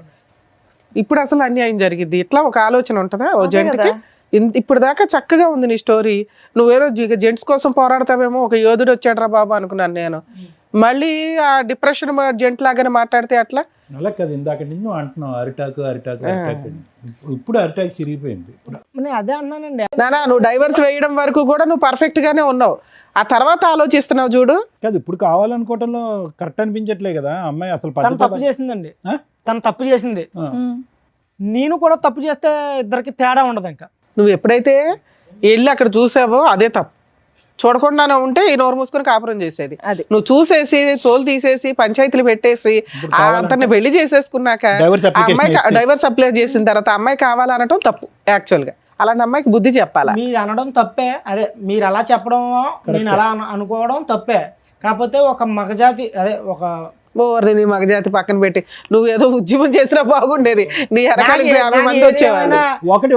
ఇప్పుడు అసలు అన్యాయం జరిగింది. ఇట్లా ఒక ఆలోచన ఉంటుందా ఓ జంటకి? ఇప్పుడు దాకా చక్కగా ఉంది నీ స్టోరీ. నువ్వేదో జెంట్స్ కోసం పోరాడతావేమో, ఒక యోధుడు వచ్చాడు రా బాబు అనుకున్నాను నేను. మళ్ళీ ఆ డిప్రెషన్ జెంట్ లాగానే మాట్లాడితే అట్లా? అలా కదా, ఇందాక నుంచి అంటున్నావు అరిటాకు. ఇప్పుడు అరిటాకు చిరిగిపోయింది. అదే అన్నానండి. నానా, నువ్వు డైవర్స్ వేయడం వరకు కూడా నువ్వు పర్ఫెక్ట్ గానే ఉన్నావు. ఆ తర్వాత ఆలోచిస్తున్నావు చూడు. కాదు, ఇప్పుడు కావాలనుకోవటంలో కరెక్ట్ అనిపించట్లే కదా. అమ్మాయి అసలు తప్పు చేసిందండి. తను తప్పు చేసింది, నేను కూడా తప్పు చేస్తే ఇద్దరికి తేడా ఉండదు. ఇంకా నువ్వు ఎప్పుడైతే వెళ్ళి అక్కడ చూసావో అదే తప్పు. చూడకుండా ఉంటే ఈ నోరు మూసుకొని కాపురం చేసేది. నువ్వు చూసేసి తోలు తీసేసి పంచాయతీలు పెట్టేసి అంతని పెళ్లి చేసేసుకున్నాక అమ్మాయి డైవర్స్ అప్లై చేసిన తర్వాత అమ్మాయి కావాలనటం తప్పు. యాక్చువల్ గా అలాంటి అమ్మాయికి బుద్ధి చెప్పాలా? మీరు అనడం తప్పే, అదే మీరు అలా చెప్పడం నేను అలా అనుకోవడం తప్పే. కాకపోతే ఒక మగజాతి అదే ఒక ఓర్ని నీ మగజాతి పక్కన పెట్టి నువ్వు ఏదో ఉద్యమం చేసినా బాగుండేది, నీ వెనకాలకి 50 మంది వచ్చేవాళ్ళు. ఒకటి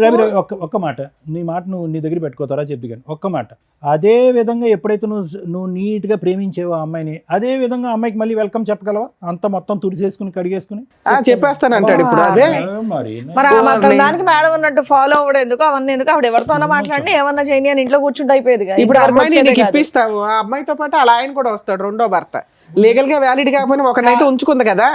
రవి, ఒక్క మాట నీ మాట నువ్వు నీ దగ్గర పెట్టుకోతారా చెప్పి కానీ ఒక్క మాట. అదే విధంగా ఎప్పుడైతే నువ్వు నీట్ గా ప్రేమించేవో ఆ అమ్మాయిని, అదే విధంగా అమ్మాయికి మళ్ళీ వెల్కమ్ చెప్పగలవా? అంత మొత్తం తుడిసేసుకుని కడిగేసుకుని చెప్పేస్తానంటాడు ఇప్పుడు. అదే మరి దానికి మేడం ఉన్నట్టు ఫాలో అవ్వడం ఎందుకు, అవన్నీ ఎందుకు? ఆవిడ ఎవరితోనో మాట్లాడి ఏమన్నా చేయని అని ఇంట్లో కూర్చుంటే అయిపోయేది. ఇప్పుడు అమ్మాయిని నీకు ఇప్పిస్తావు, ఆ అమ్మాయితో పాటు అలా ఆయన కూడా వస్తాడు, రెండో భర్త. లీగల్ గా వ్యాలిడ్ కాకపోయినా ఒకనైతే ఉంచుకుంది కదా,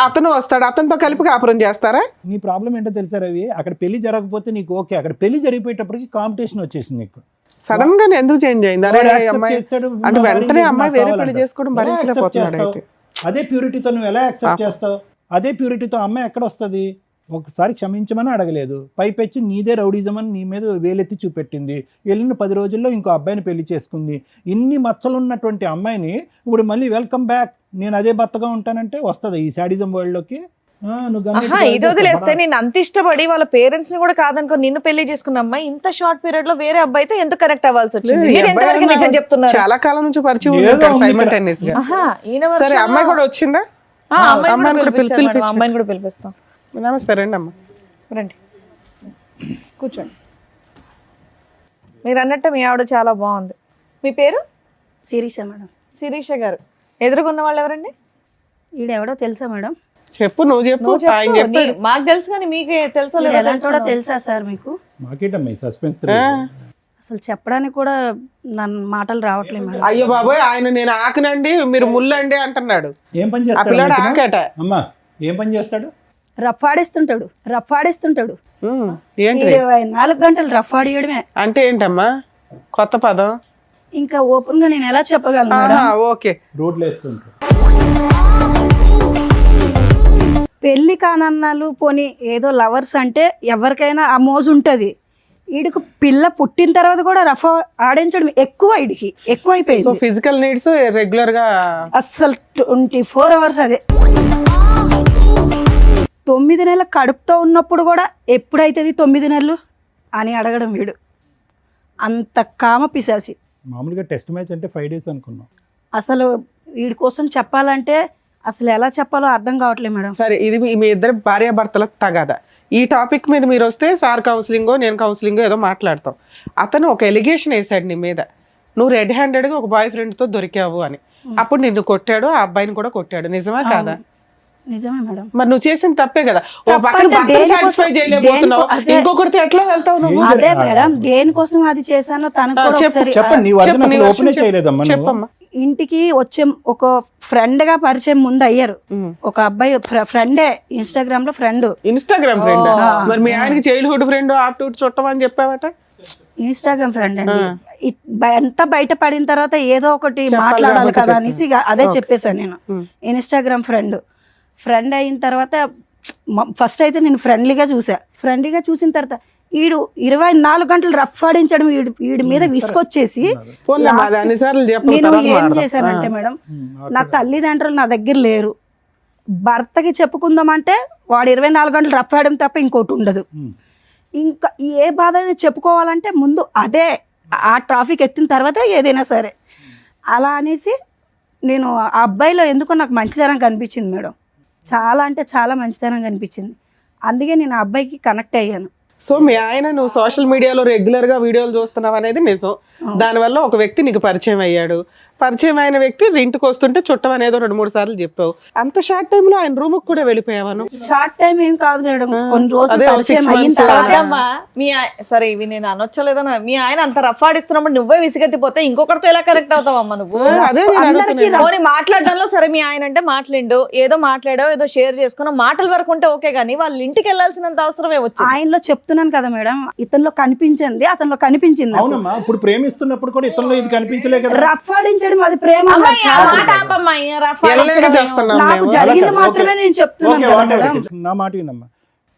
అతను వస్తాడు, అతనితో కలిపి కాపురం చేస్తారా? నీ ప్రాబ్లం ఏంటో తెలుసా రవి, అక్కడ పెళ్లి జరగకపోతే నీకు ఓకే, అక్కడ పెళ్లి జరిగిపోయేటప్పటికి కాంపిటీషన్ వచ్చేసింది నీకు. సడన్ గా ఎందుకు చేంజ్ అయింది? అరే వాడు అమ్మాయి accept చేస్తాడు, అంటే నా వెంటనే భార్య అమ్మాయి నాకు వేరే పెళ్లి కావాలంటాడు. చేసుకోవడం ఎలా భరించలేకపోతున్నాడు accept అయితే. చేస్తావు? అదే ప్యూరిటీతో నువ్వు ఎలా యాక్సెప్ట్ చేస్తావు? అదే ప్యూరిటీతో అమ్మాయి ఎక్కడ వస్తుంది? ఒకసారి క్షమించమని అడగలేదు, పైపెచ్చి నీదే రౌడీజం అని నీ మీద వేలెత్తి చూపెట్టింది. వెళ్ళిన 10 రోజుల్లో ఇంకో అబ్బాయిని పెళ్లి చేసుకుంది. ఇన్ని మచ్చలున్నటువంటి అమ్మాయిని ఇప్పుడు మళ్ళీ వెల్కమ్ బ్యాక్, నేను అదే భర్తగా ఉంటానంటే వస్తుంది ఈ శాడిజం వరల్డ్ లోకి? ఇది వదిలేస్తే నేను అంత ఇష్టపడి వాళ్ళ పేరెంట్స్ ని కూడా కాదనుకో నిన్ను పెళ్లి చేసుకున్న అమ్మాయి ఇంత షార్ట్ పీరియడ్ లో వేరే అబ్బాయితో ఎందుకు కనెక్ట్ అవ్వాల్సి వచ్చింది? లేదు, ఈ మీరు అబ్బాయి ఎంతవరకు నిజం అన్న చెప్తున్నారు? చాలా కాలం నుంచి పరిచయం ఏదో ఉంటారు ఉంది simultaneous గా. ఈయన సరే version అమ్మాయి లో- కూడా వచ్చిందా? అమ్మాయిని కూడా పిలిపించారు మేడం, పిలిపించు. అమ్మాయిని కూడా పిలిపిస్తాం. నమస్తే, రండి అమ్మ. రండి కూర్చోండి. మీరు అన్నట్టు మీ ఆవిడ చాలా బాగుంది. మీ పేరు? శిరీష మేడం. శిరీష గారు. ఎదురుగున్న వాళ్ళు ఎవరండి? ఈడెవడో తెలుసా మేడం? చెప్పు, నువ్వు చెప్పు. నువ్వు ఆయన చెప్పు. చెప్పాడు. మాకు తెలుసు కానీ మీకే తెలుసో ఈడు లేదో ఎలా కూడా తెలుసుకుందాం. తెలుసా సార్ మీకు? మాకేటమ్మా ఈ సస్పెన్స్? అసలు చెప్పడానికి కూడా నన్ను మాటలు రావట్లేదు మేడం. అయ్యో బాబోయ్, ఆయన నేను ఆకనండి మీరు ముల్లండి అంటున్నాడు. ఏం పని ఆ పిల్లాడు చేస్తాడు ఆకట. అమ్మా? ఏం పని చేస్తాడు? రఫాడిస్తుంటాడు. ఏంటి 24 గంటలు రఫాడియడమే. అంటే ఏంటమ్మా కొత్త పదం? ఇంకా ఓపెన్ గా నేను ఎలా చెప్పగలను మేడం? ఆహా, ఓకే. రోడ్లు వేస్తుంటాడు. పెళ్లి కానన్నాలు పోనీ ఏదో లవర్స్ అంటే ఎవరికైనా ఆ మోజు ఉంటుంది. వీడికి పిల్ల పుట్టిన తర్వాత కూడా రఫా ఆడించడం ఎక్కువ, వీడికి సో ఎక్కువైపోయింది. ఫిజికల్ నీడ్స్ రెగ్యులర్ గా అస్సలు 24 అవర్స్ అదే. 9 నెలల కడుపుతో ఉన్నప్పుడు కూడా ఎప్పుడైతుంది 9 నెలలు అని అడగడం వీడు. అంత కామ పిశాసి. మామూలుగా టెస్ట్ మ్యాచ్ అంటే 5 days అనుకున్నాం. అసలు వీడి కోసం చెప్పాలంటే అసలు ఎలా చెప్పాలో అర్థం కావట్లేదు మేడం. సరే, ఇది మీ ఇద్దరు భార్యాభర్తల తగాదా. ఈ టాపిక్ మీద మీరు వస్తే సార్ కౌన్సిలింగో నేను కౌన్సిలింగో ఏదో మాట్లాడతాం. అతను ఒక ఎలిగేషన్ వేసాడు నీ మీద, నువ్వు రెడ్ హ్యాండెడ్గా ఒక బాయ్ ఫ్రెండ్తో దొరికావు అని. అప్పుడు నిన్ను కొట్టాడు, ఆ అబ్బాయిని కూడా కొట్టాడు. నిజమా కాదా? నిజమే మేడం. మరి నువ్వు చేసిన తప్పే కదా. ఓ పక్కన తప్పంటే భర్తను దేనికోసం- సాటిస్ఫై చేయలేకపోతున్నావు, అదే. ఇంకొకరితో ఎట్లా వెళ్తావు నువ్వు? అదే మేడం, దేనికోసం అది చేశానో తనకు కూడా ఒకసారి చెప్పండి, నీ వర్జన్ చెప్పు, నీ అసలు version ఓపెనే చెప్పు. చేయలేదమ్మా నువ్వు. చెప్పమ్మా. ఇంటికి వచ్చే ఒక ఫ్రెండ్ గా పరిచయం ముందు అయ్యారు. ఒక అబ్బాయి ఫ్రెండే, ఇన్స్టాగ్రామ్ లో ఫ్రెండ్. Instagram friend? మరి మీ ఆయనకి చైల్డ్హుడ్ ఫ్రెండ్ ఆప్టూట్ చుట్టం అని చెప్పావట. ఇన్స్టాగ్రామ్ ఫ్రెండ్ అండి. ఎంత బయట పడిన తర్వాత ఏదో ఒకటి మాట్లాడాలి కదా అనేసి ఇక అదే చెప్పేశాను నేను. ఇన్స్టాగ్రామ్ ఫ్రెండ్ అయిన తర్వాత ఫస్ట్ అయితే నేను ఫ్రెండ్లీగా చూసిన తర్వాత వీడు 24 గంటలు రఫ్ ఆడించడం వీడి మీద విసుకొచ్చేసి పోన్లే, మాది అన్నిసార్లు చెప్పు, నేను తర్వాత ఏం మాట్లాడదాం. చేశానంటే మేడం, నా తల్లిదండ్రులు నా దగ్గర లేరు, భర్తకి చెప్పుకుందామంటే వాడు 24 గంటలు రఫ్ ఆడడం తప్ప ఇంకోటి ఉండదు. ఇంకా ఏ బాధ అయినా చెప్పుకోవాలంటే ముందు అదే, ఆ ట్రాఫిక్ ఎత్తిన తర్వాత ఏదైనా సరే. అలా అనేసి నేను ఆ అబ్బాయిలో ఎందుకో నాకు మంచితనం కనిపించింది మేడం. చాలా అంటే చాలా మంచితనం కనిపించింది. అందుకే నేను ఆ అబ్బాయికి కనెక్ట్ అయ్యాను. సో మీ ఆయన నువ్వు సోషల్ మీడియాలో రెగ్యులర్ గా వీడియోలు చూస్తున్నావు అనేది నిజం. దానివల్ల ఒక వ్యక్తి నీకు పరిచయం అయ్యాడు. పరిచయం అయిన వ్యక్తి ఇంటికి వస్తుంటే చుట్టం అనేదో 2-3 సార్లు చెప్పావు. అంత షార్ట్ టైమ్ లో ఆయన రూమ్ కూడా వెళ్ళిపోయావా నువ్వు? షార్ట్ టైం ఏం కాదు మేడం, కొన్ని అదే రోజులు ఒక పరిచయం 6 అయిన months తర్వాత కాదమ్మా, సరే ఇవి నేను అనొచ్చలేదన్నా, మీ ఆయన అంత రఫ్ ఆడిస్తున్నప్పుడు నువ్వే విసిగెత్తిపోతే ఇంకొకరితో ఎలా కనెక్ట్ అవుతావమ్మా నువ్వు? అదే నేను అందరికీ అడుగుతున్నాను. పోనీ మాట్లాడడంలో సరే మీ ఆయన అంటే మాట్లాడిండు, ఏదో మాట్లాడావు, ఏదో షేర్ చేసుకున్నావు, మాటల వరకు ఉంటే ఓకే, కానీ వాళ్ళ ఇంటికి వెళ్ళాల్సినంత అవసరమే వచ్చింది. ఆయనలో చెప్తున్నాను కదా మేడం, ఇతనిలో కనిపించింది, అతనిలో కనిపించింది. అవునమ్మా, ఇప్పుడు ప్రేమిస్తున్నప్పుడు కూడా ఇతరులో ఇది కనిపించలే కదా. రఫ్ ఆడించడం అది ప్రేమ అమ్మాయి, ఆ కాదు. మాట ఆపమ్మా, ఈ రఫ్ ఎల్లలేక ఆడించడం చేస్తున్నాం నాకు మేము. జరిగింది ఓకే, మాత్రమే నేను చెప్తున్నాను ఓకే, కదా whatever మేడం. it is. నా మాట వినమ్మా,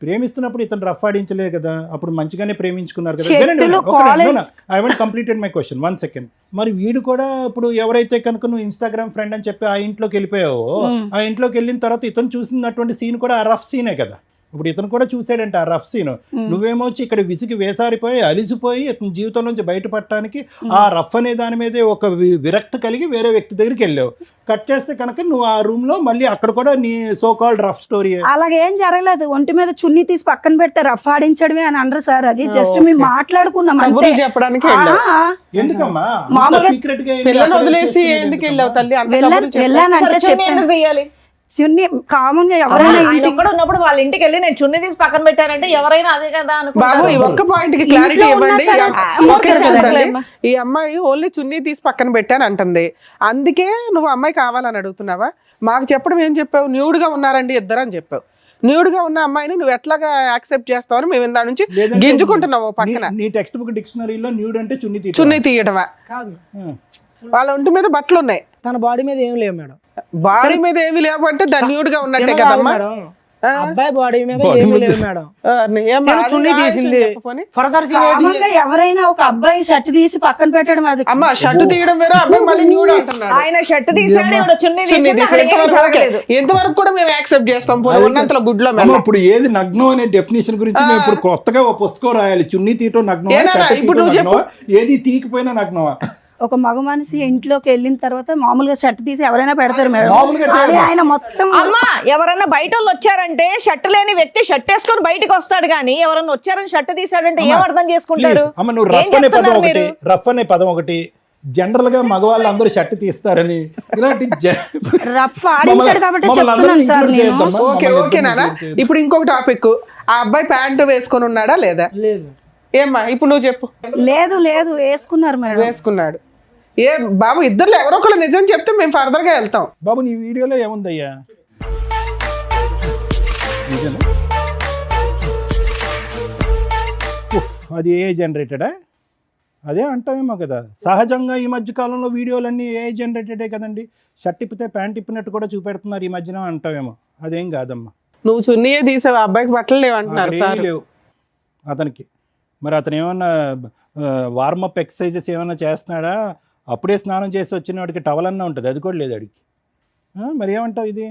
ప్రేమిస్తున్నప్పుడు ఇతను రఫ్ ఆడించలే కదా, అప్పుడు మంచిగానే ప్రేమించుకున్నారు కదా. చెట్టులు, college- I want completed my question, 1 second. మరి వీడు కూడా ఇప్పుడు ఎవరైతే కనుక నువ్వు ఇన్స్టాగ్రామ్ ఫ్రెండ్ అని చెప్పి ఆ ఇంట్లోకి వెళ్ళిపోయావో, ఆ ఇంట్లోకి వెళ్ళిన తర్వాత ఇతను చూసినటువంటి సీన్ కూడా ఆ రఫ్ సీనే కదా. ఇప్పుడు ఇతను కూడా చూసాడంట ఆ రఫ్ సీన్. నువ్వేమో వచ్చి ఇక్కడ విసిగి వేసారిపోయి అలిసిపోయి ఇతని జీవితం నుంచి బయటపడటానికి ఆ రఫ్ అనే దాని మీదే ఒక విరక్తి కలిగి వేరే వ్యక్తి దగ్గరికి వెళ్ళావు. కట్ చేస్తే కనుక నువ్వు ఆ రూమ్ లో మళ్ళీ అక్కడ కూడా నీ సో కాల్డ్ రఫ్ స్టోరీ. అలాగేం జరగలేదు. ఒంటి మీద చున్నీ తీసి పక్కన పెడితే రఫ్ ఆడించడమే అని అనరు సార్. అది జస్ట్ మేము మాట్లాడుకున్నాం అంతే. కబుర్లు చెప్పడానికి వెళ్ళావు. ఎందుకమ్మా మామూలుగా సీక్రెట్ గా పిల్లని వదిలేసి ఎందుకు వెళ్ళావు తల్లి? అంత కబుర్లు వెళ్ళానంటే చున్నీ ఎందుకు తీయాలి? చున్నీ కామన్ గా ఎవరైనా ఆయన ఒక్కడు ఉన్నప్పుడు వాళ్ళ ఇంటికి వెళ్ళి నేను చున్నీ తీసి పక్కన పెట్టానంటే ఎవరైనా అదే కదా బాబు ఈ ఒక్క పాయింట్ కి క్లారిటీ ఇంట్లో ఉన్నా ఇవ్వండి. సరే ఒక్క నిమిషం తీసుకెళ్ళాలి. తల్లి. ఈ అమ్మాయి ఓన్లీ చున్నీ తీసి పక్కన పెట్టాను అంటుంది. అందుకే నువ్వు అమ్మాయి కావాలని అడుగుతున్నావా? మాకు చెప్పడం ఏం చెప్పావు? న్యూడ్ గా ఉన్నారండి ఇద్దరు అని చెప్పావు. న్యూడ్ గా ఉన్న అమ్మాయిని నువ్వు ఎట్లాగా యాక్సెప్ట్ చేస్తావని మేము ఇందా నుంచి గింజుకుంటున్నావు పక్కన. నీ టెక్స్ట్ బుక్ డిక్షనరీలో న్యూడ్ అంటే చున్నీ తీయడమా? కాదు, వాళ్ళ ఒంటి మీద బట్టలు ఉన్నాయి, తన బాడీ మీద ఏం లేవు మేడం. బాడీ మీద ఏమి లేవంటే దాన్ని న్యూడ్ గా ఉన్నట్టే తిన కాదు కదమ్మా. మేడం, అబ్బాయి బాడీ మీద ఏమీ లేవు మేడం. ఏమ్మా, తిన చున్నీ అది తీసింది. చెప్పపోని. ఫర్దర్ కామన్ గా ఎవరైనా ఒక అబ్బాయి షర్ట్ తీసి పక్కన పెట్టడం అది అమ్మ షర్ట్ తీయడం వేరే, అబ్బాయి మళ్ళీ న్యూడ్ అంటున్నాడు. ఆయన షర్ట్ తీసాడు ఈవిడ చున్నీ చున్నీ తీసింది. తీసి అక్కడ ఏమీ ఎంతవరకు జరగలేదు. ఎంతవరకు కూడా మేము యాక్సెప్ట్ చేస్తాం. పోనీ ఉన్నంతలో గుడ్లో మెల్ల. ఇప్పుడు ఏది నగ్నం అనే డెఫినేషన్ గురించి మేము ఇప్పుడు కొత్తగా ఒక పుస్తకం రాయాలి. చున్నీ తీయటం నగ్నం, ఏనా ఇప్పుడు నువ్వు చెప్పు. ఏది తీయకపోయినా నగ్నమా? ఒక మగ మనిషి ఇంట్లోకి వెళ్ళిన తర్వాత మామూలుగా షర్ట్ తీసి ఎవరైనా పెడతారు మేడం. మామూలుగా అది ఆయన మొత్తం అమ్మా ఎవరన్నా బయట వాళ్ళు వచ్చారంటే షర్ట్ లేని వ్యక్తి షర్ట్ వేసుకొని బయటకు వస్తాడు కానీ ఎవరన్నా వచ్చారని షర్ట్ తీసాడంటే ఏం అర్థం చేసుకుంటారు? Please, అమ్మ నువ్వు ఏం రఫ్ అనే పదం చెప్తున్నారు ఒకటి, మీరు? రఫ్ అనే పదం ఒకటి, జనరల్ గా మగవాళ్ళు అందరూ షర్ట్ తీస్తారని ఇలాంటి రఫ్ ఆడించాడు కాబట్టి చెప్తున్నాను సార్ నేను. ఓకే ఓకే నాన్న. ఇప్పుడు ఇంకొక టాపిక్, ఆ అబ్బాయి ప్యాంటు వేసుకొని ఉన్నాడా లేదా? లేదు. ఏమ్మా ఇప్పుడు నువ్వు చెప్పు. లేదు లేదు వేసుకున్నారు మేడం. వేసుకున్నాడు. ఏ బాబు ఇద్దరు ఎవరో ఒకళ్ళు నిజం చెప్తే మేము ఫర్దర్ గా వెళ్తాం. బాబు నీ వీడియోలో ఏముందయ్యా? నిజమే? ఉఫ్, అది ఏ జనరేటెడా? అదే అంటామేమో కదా. సహజంగా ఈ మధ్య కాలంలో వీడియోలన్నీ ఏ జనరేటెడే కదండి. షర్ట్ ఇప్పితే ప్యాంట్ ఇప్పినట్టు కూడా చూపెడుతున్నారు ఈ మధ్యన అంటామేమో. అదేం కాదమ్మా. నువ్వు చున్నీయే తీసావు, అబ్బాయికి బట్టలు లేవంటున్నారు అక్కడ సార్. ఏమీ లేవు అతనికి. మరి అతను ఏమన్నా వార్మప్ ఎక్సర్సైజెస్ ఏమన్నా చేస్తున్నాడా? అప్పుడే స్నానం చేసి వచ్చిన వాడికి టవల్ అన్నా ఉంటుంది, అది కూడా లేదు అడిగి. మరి ఏమంటావు ఇది?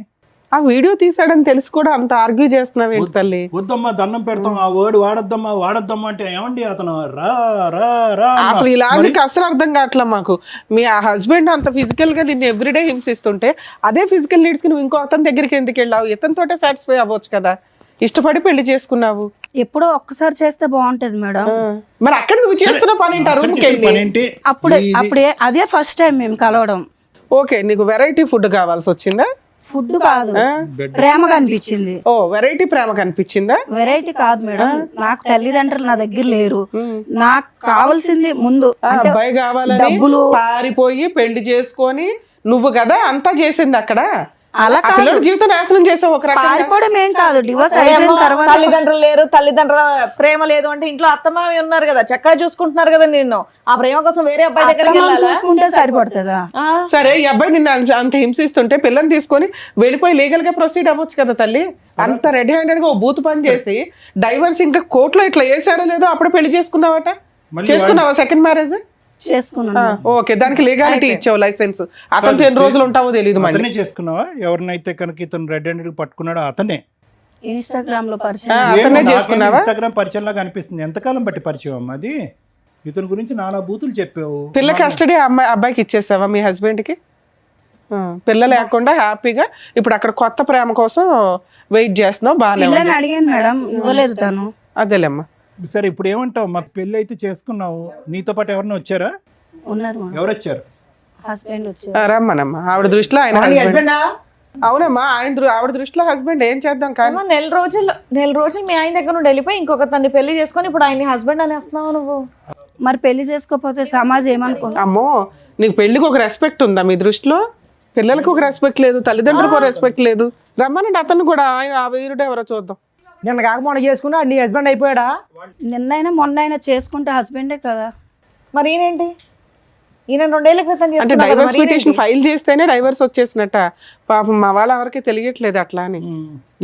ఆ వీడియో తీసాడని తెలిసి కూడా అంత ఆర్గ్యూ చేస్తున్నావు ఏంటి తల్లి? వద్దమ్మా దండం పెడతాం, ఆ వర్డ్ వాడద్దమ్మా అంటే ఏమండి అతను రా రా రా అన్నా. అసలు ఈ లాజిక్ అసలు అర్థం కావట్లే మాకు. మీ ఆ హస్బెండ్ అంత ఫిజికల్ గా నిన్ను ఎవ్రీడే హింసిస్తుంటే అదే ఫిజికల్ నీడ్స్ కి నువ్వు ఇంకో అతని దగ్గరికి ఎందుకు వెళ్ళావు? ఇతనితోటే సాటిస్ఫై అవ్వచ్చు కదా. ఇష్టపడి పెళ్లి చేసుకున్నావు. ఎప్పుడో ఒక్కసారి చేస్తే బాగుంటది మేడం. మరి అక్కడ నువ్వు చేస్తున్న పని ఏంటి? ఆ అక్కడ రూమ్కి చేసే వెళ్ళి పనేంటి? అప్పుడే అదే ఫస్ట్ టైం మేము కలవడం. ఓకే, నీకు వెరైటీ ఫుడ్ కావాల్సి వచ్చిందా? ఫుడ్ కాదు, ప్రేమగా అనిపించింది. ఓ వెరైటీ ప్రేమ కనిపించిందా? వెరైటీ కాదు మేడం, నాకు తల్లిదండ్రులు నా దగ్గర లేరు. నాకు కావాల్సింది ముందు ఆ అంటే అబ్బాయి కావాలని డబ్బులు. పారిపోయి పెళ్లి చేసుకొని నువ్వు కదా అంతా చేసింది అక్కడ. అలా ఆ పిల్లల జీవితం నాశనం చేసావు ఒక రకంగా. పారిపోవడం ఏం కాదు, డివోర్స్ అయిపోయిన తర్వాత తల్లిదండ్రులు లేరు, తల్లిదండ్రుల ప్రేమ లేదు అంటే ఇంట్లో అత్తమావి ఉన్నారు కదా, చక్కగా చూసుకుంటున్నారు కదా నిన్ను. ఆ ప్రేమ కోసం వేరే అబ్బాయి దగ్గరికి అత్తమామ వెళ్ళాలా? చూసుకుంటే సరిపడుతుందా? సరే ఈ అబ్బాయి నిన్ను అంత హింసిస్తుంటే పిల్లని తీసుకొని వెళ్ళిపోయి లీగల్ గా ప్రొసీడ్ అవ్వచ్చు కదా తల్లి. అంత రెడీ హ్యాండెడ్ గా ఓ బూత్ పని చేసి డైవర్స్ ఇంకా కోర్టులో ఇట్లా వేసారో లేదో అప్పుడు పెళ్లి చేసుకున్నావట. చేసుకున్నావా సెకండ్ మ్యారేజ్? చేసుకున్నాను. ఓకే, దానికి లీగాలిటీ ఇచ్చావు, లైసెన్స్. అతనితో ఎన్ని రోజులు ఉంటావో తెలియదు మళ్ళీ. అతనే చేసుకున్నావా? ఎవరినైతే కనుక ఇతను రెడ్ హ్యాండెడ్ పట్టుకున్నాడో అతనే. ఇన్స్టాగ్రామ్ లో పరిచయం. అతనే చేసుకున్నావా? ఇన్స్టాగ్రామ్ పరిచయం లాగా అనిపిస్తుంది. ఎంతకాలం బట్టి పరిచయం అమ్మా అది? ఇతని గురించి నానా బూతులు చెప్పావు. పిల్ల కస్టడీ అబ్బాయికి ఇచ్చేసావా మీ హస్బెండ్ కి? పిల్ల లేకుండా హ్యాపీగా ఇప్పుడు అక్కడ కొత్త ప్రేమ కోసం వెయిట్ చేస్తున్నావు, బాగానే ఉంది. పిల్లని అడిగాను మేడం, ఇవ్వలేదు తను. అదేలేమ్మా. సరే ఇప్పుడు ఏమంటావు? మాకు పెళ్ళి అయితే చేసుకున్నావు, నీతో పాటు ఎవరైనా వచ్చారా? ఉన్నారు ఎవరు వచ్చారు? హస్బెండ్ వచ్చారు. రమ్మనమ్మా. ఆవిడ దృష్టిలో ఆయన హస్బెండ్. అవునమ్మా, ఆవిడ దృష్టిలో హస్బెండ్ ఏం చేద్దాం కానీ. అమ్మా, నెల రోజులు మీ ఆయన దగ్గర నుండి వెళ్ళిపోయి ఇంకొక తన్ని పెళ్లి చేసుకొని ఇప్పుడు ఆయన్ని హస్బెండ్ అని వస్తున్నావు నువ్వు. మరి పెళ్లి చేసుకోకపోతే సమాజం ఏమనుకుంటా? అమ్మో, నీకు పెళ్లికి ఒక రెస్పెక్ట్ ఉందా మీ దృష్టిలో? పిల్లలకు ఒక రెస్పెక్ట్ లేదు, తల్లిదండ్రులకు ఒక రెస్పెక్ట్ లేదు. రమ్మనండి అతను కూడా, ఆయన ఆ వీరుడు ఎవరో చూద్దాం. నిన్న కాక మొన్న చేసుకున్నా నీ హస్బెండ్ అయిపోయాడా? నిన్నైనా మొన్నైనా చేసుకుంటే హస్బెండే కదా. మరి ఈయనేంటి? ఈయన 2 ఏళ్ల క్రితం అంటే చేసుకున్నాడు కదా, డైవర్స్ మరి పిటిషన్ ఫైల్ చేస్తేనే డైవర్స్ వచ్చేసినట్ట. పాపం మా వాళ్ళ ఎవరికి తెలియట్లేదు అట్లా అని.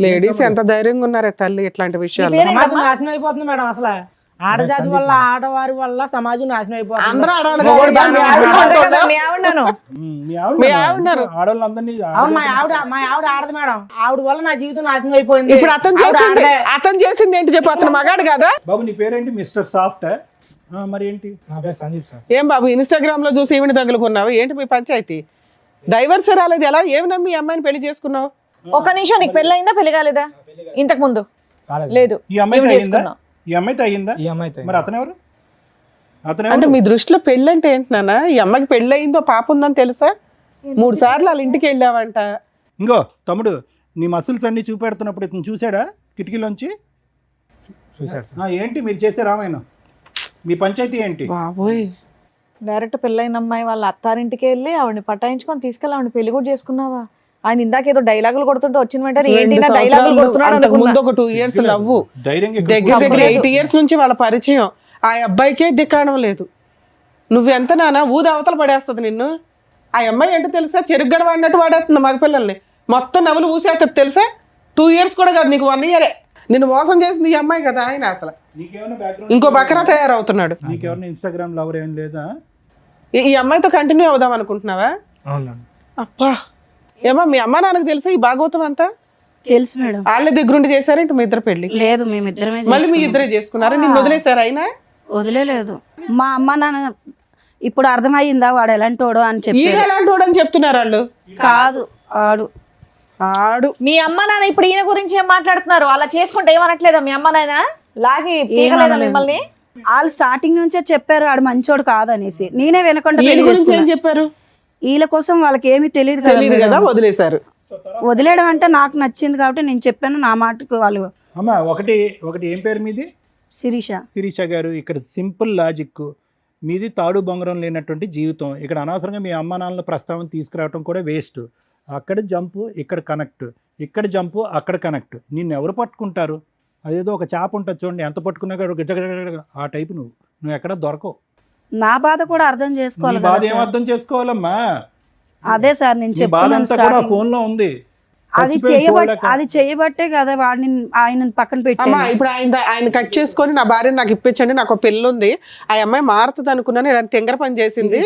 లేడీస్ ఎంత ధైర్యంగా ఉన్నారే తల్లి ఇట్లాంటి విషయాలు. సమాజం నాశనం అయిపోతుంది మేడం అసలు. ఆడజాతి వల్ల ఆడవారి వల్ల సమాజం నాశనం అయిపోతుంది. అందరూ ఆడవాళ్ళు మొగోడు కాదు, మీ ఆవిడ ఆడవాళ్ళు. అంటుందా? మీ ఆవిడను మీ ఆవిడ ఆడవాళ్ళందరినీ అవును, మా ఆవిడ ఆడదు మేడం. ఆవిడ వల్ల నా జీవితం నాశనం అయిపోయింది. ఇప్పుడు అతను చేసింది ఏంటి చెప్పు, అతను మగాడు కదా? బాబు నీ పేరేంటి? Mister soft. మరి ఏంటి? నా పేరు సందీప్ సార్. ఏం బాబు ఇన్స్టాగ్రామ్ లో చూసి ఈవిని తగులుకున్నావు ఏంటి మీ పంచాయతీ? డైవర్స్ రాలేదు, ఎలా ఏమి నమ్మి ఈ అమ్మాయిని పెళ్లి చేసుకున్నావు? ఒక నిమిషం, నీకు పెళ్ళి అయిందా పెళ్లి కాలేదా? ఇంతకు ముందు లేదు. ఈ అమ్మాయితో ఈవిడ అయ్యిందా? చేసుకున్నావు. ఈ అమ్మాయితో అయ్యిందా? ఈ అమ్మాయితో మరి అతనెవరు? అంటే మీ దృష్టిలో పెళ్ళి అంటే ఏంటి నాన్న? ఈ అమ్మాయికి పెళ్ళి అయిందో పాప ఉందని తెలుసా? 3 సార్లు వాళ్ళ ఇంటికి వెళ్ళావంట. ఇంకో తమ్ముడు, నీ మసిల్స్ అన్ని చూపెడుతున్నప్పుడు ఇతను చూసాడా కిటికీలోంచి? చూసాడు. ఏంటి మీరు చేసే రామాయణం? మీ పంచాయతీ ఏంటి? బాబోయ్, డైరెక్ట్ పెళ్ళైన అమ్మాయి వాళ్ళ అత్తారింటికి వెళ్ళి ఆవిడని పటాయించుకొని తీసుకెళ్ళి ఆవిడని పెళ్లి కూడా చేసుకున్నావా? ఆయన ఇందాకేదో డైలాగులు కొడుతుంటే వచ్చిన వెంటనే ఏంటి 2 డైలాగులు సంవత్సరాలు కొడుతున్నాడు అంతకు అనుకున్నా. ముందు ఒక 2 ఇయర్స్ లవ్వు, ధైర్యంగా దగ్గర 8 ఇయర్స్ నుంచి వాళ్ళ పరిచయం. ఆ అబ్బాయికే దిక్కాడం లేదు. నువ్వెంత నాన్న ఊది అవతల పడేస్తుంది నిన్ను. ఆ అమ్మాయి ఏంటో తెలుసా, చెరుగ్గడ వాడినట్టు వాడేస్తుంది మగపిల్లల్ని. మొత్తం నవ్వులు ఊసేస్తుంది తెలుసా. 2 ఇయర్స్ కూడా కాదు, నీకు 1 ఇయరే. నిన్ను మోసం చేసింది ఈ అమ్మాయి కదా. ఆయన అసలు ఇంకో బకరా తయారవుతున్నాడు. నీకెవరైనా ఇన్స్టాగ్రామ్ లవర్ ఏం లేదా? ఈ అమ్మాయితో కంటిన్యూ అవుదాం అనుకుంటున్నావా? అవునండి. అప్పా, ఏమో మీ అమ్మ నాన్నకు తెలుసా ఈ భాగవతం అంతా? తెలుసు మేడం. వాళ్ళ దగ్గరుండి చేశారేంటి మీ ఇద్దరు పెళ్లి? లేదు, మేమిద్దరమే మళ్ళీ మీ ఇద్దరే చేసుకున్నారు. నిన్ను వదిలేశారు అయినా? వదిలేదు. మా అమ్మ నాన్న ఇప్పుడు అర్థమయ్యిందా వాడు ఎలాంటోడో అని చెప్పి. ఈయన ఎలాంటి వాడు అని చెప్తున్నారు వాళ్ళు. కాదు, ఆడు మీ అమ్మ నాన్న ఇప్పుడు ఈయన గురించి ఏం మాట్లాడుతున్నారు? అలా చేసుకుంటే ఏమనట్లేదా మీ అమ్మ నాయన? లాగి పీకలేదా మిమ్మల్ని? వాళ్ళు స్టార్టింగ్ నుంచే చెప్పారు ఆడు మంచోడు కాదనేసి. నేనే వినకుండా ఈయన పెళ్లి గురించి ఏం చేసుకున్నా. చెప్పారు? వీళ్ళ కోసం వాళ్ళకి ఏమీ తెలియదు తెలియదు కదా, వదిలేశారు. వదిలేయడం అంటే నాకు నచ్చింది కాబట్టి నేను చెప్పాను. నా మాటకు వాళ్ళు అమ్మ ఒకటి ఏం పేరు మీది? శిరీష. శిరీష గారు, ఇక్కడ సింపుల్ లాజిక్. మీది తాడు బొంగరం లేనటువంటి జీవితం. ఇక్కడ అనవసరంగా మీ అమ్మ నాన్నల ప్రస్తావన తీసుకురావడం కూడా వేస్ట్. అక్కడ జంపు, ఇక్కడ కనెక్ట్, ఇక్కడ జంపు, అక్కడ కనెక్ట్. నిన్ను ఎవరు పట్టుకుంటారు? అదేదో ఒక చేప ఉంటుంది చూడండి, ఎంత పట్టుకున్నా గజగజ ఆ టైపు. నువ్వు ఎక్కడ దొరకవు. నా బాధ కూడా అర్థం నీ చేసుకోవాలి బాధ కదా ఏం సార్. అర్థం చేసుకోవాలమ్మా? అదే సార్ నేను నీ బాధ చెప్తున్నాను అంతా కూడా starting. ఫోన్ లో ఉంది. అది చేయబట్టే కదా వాడిని ఆయన పక్కన అమ్మా పెట్టాను. ఇప్పుడు ఆయన కట్ చేసుకొని నా భార్యని నాకు ఇప్పించండి, నాకు ఒక పెళ్ళి ఉంది, ఆ అమ్మాయి మారుతుంది అనుకున్నాను, ఇలా తెంగర పని చేసింది,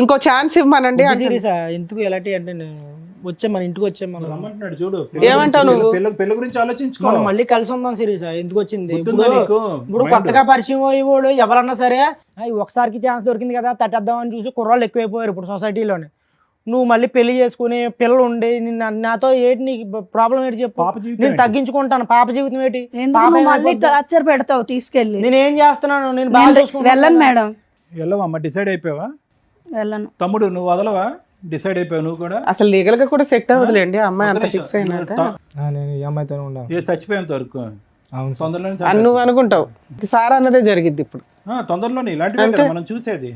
ఇంకో ఛాన్స్ ఇవ్వమనండి అంటే. సీరియస్ ఎందుకు ఎలాంటి అంటే వచ్చే మన ఇంటికి వచ్చే మనం రమ్మంటున్నాడు చూడు. ఏమంటావు నువ్వు? పెళ్లి గురించి ఆలోచించుకో. మనం మళ్ళీ కలిసి ఉందాం సీరియస్. ఎందుకు వచ్చింది గుర్తుందా నీకు? ఇప్పుడు కొత్తగా పరిచయం అయ్యేవాడు ఎవరన్నా సరే ఒకసారికి ఛాన్స్ దొరికింది కదా తట్టేద్దాం అని చూసి కుర్రాళ్ళు ఎక్కువైపోయారు ఇప్పుడు సొసైటీలోనే. నువ్వు మళ్ళీ పెళ్లి చేసుకుని పిల్లలు ఉండి నాతో ఏంటి నీకు ప్రాబ్లం ఏంటి చెప్పు. పాప జీవితం నేను ఏంటి? తగ్గించుకుంటాను. పాప జీవితం ఏంటి? ఎందుకు పాప నువ్వు మళ్ళీ ఏమైపోద్ది? టార్చర్ పెడతావు తీసుకెళ్ళి. నేను ఏం చేస్తున్నాను? నేను బాగా చూసుకుంటాను. వెళ్ళను మేడం, వెళ్ళవమ్మా, డిసైడ్ అయిపోయావా? వెళ్ళను. తమ్ముడు నువ్వు వదలవా? డిసైడ్ అయిపోయావు నువ్వు కూడా? అసలు లీగల్ గా కూడా సెట్ అవ్వదులేండి ఆ అమ్మాయి అంత ఫిక్స్ అయినాక. నేను ఈ అమ్మాయితోనే ఉండాలి. ఏ చచ్చిపోయేంత వరకు అవును సార్. తొందరలోనే అని నువ్వు అనుకుంటావు, సార్ అన్నదే జరిగిద్ది ఇప్పుడు. తొందరలోనే ఇలాంటివి కదా మనం చూసేది.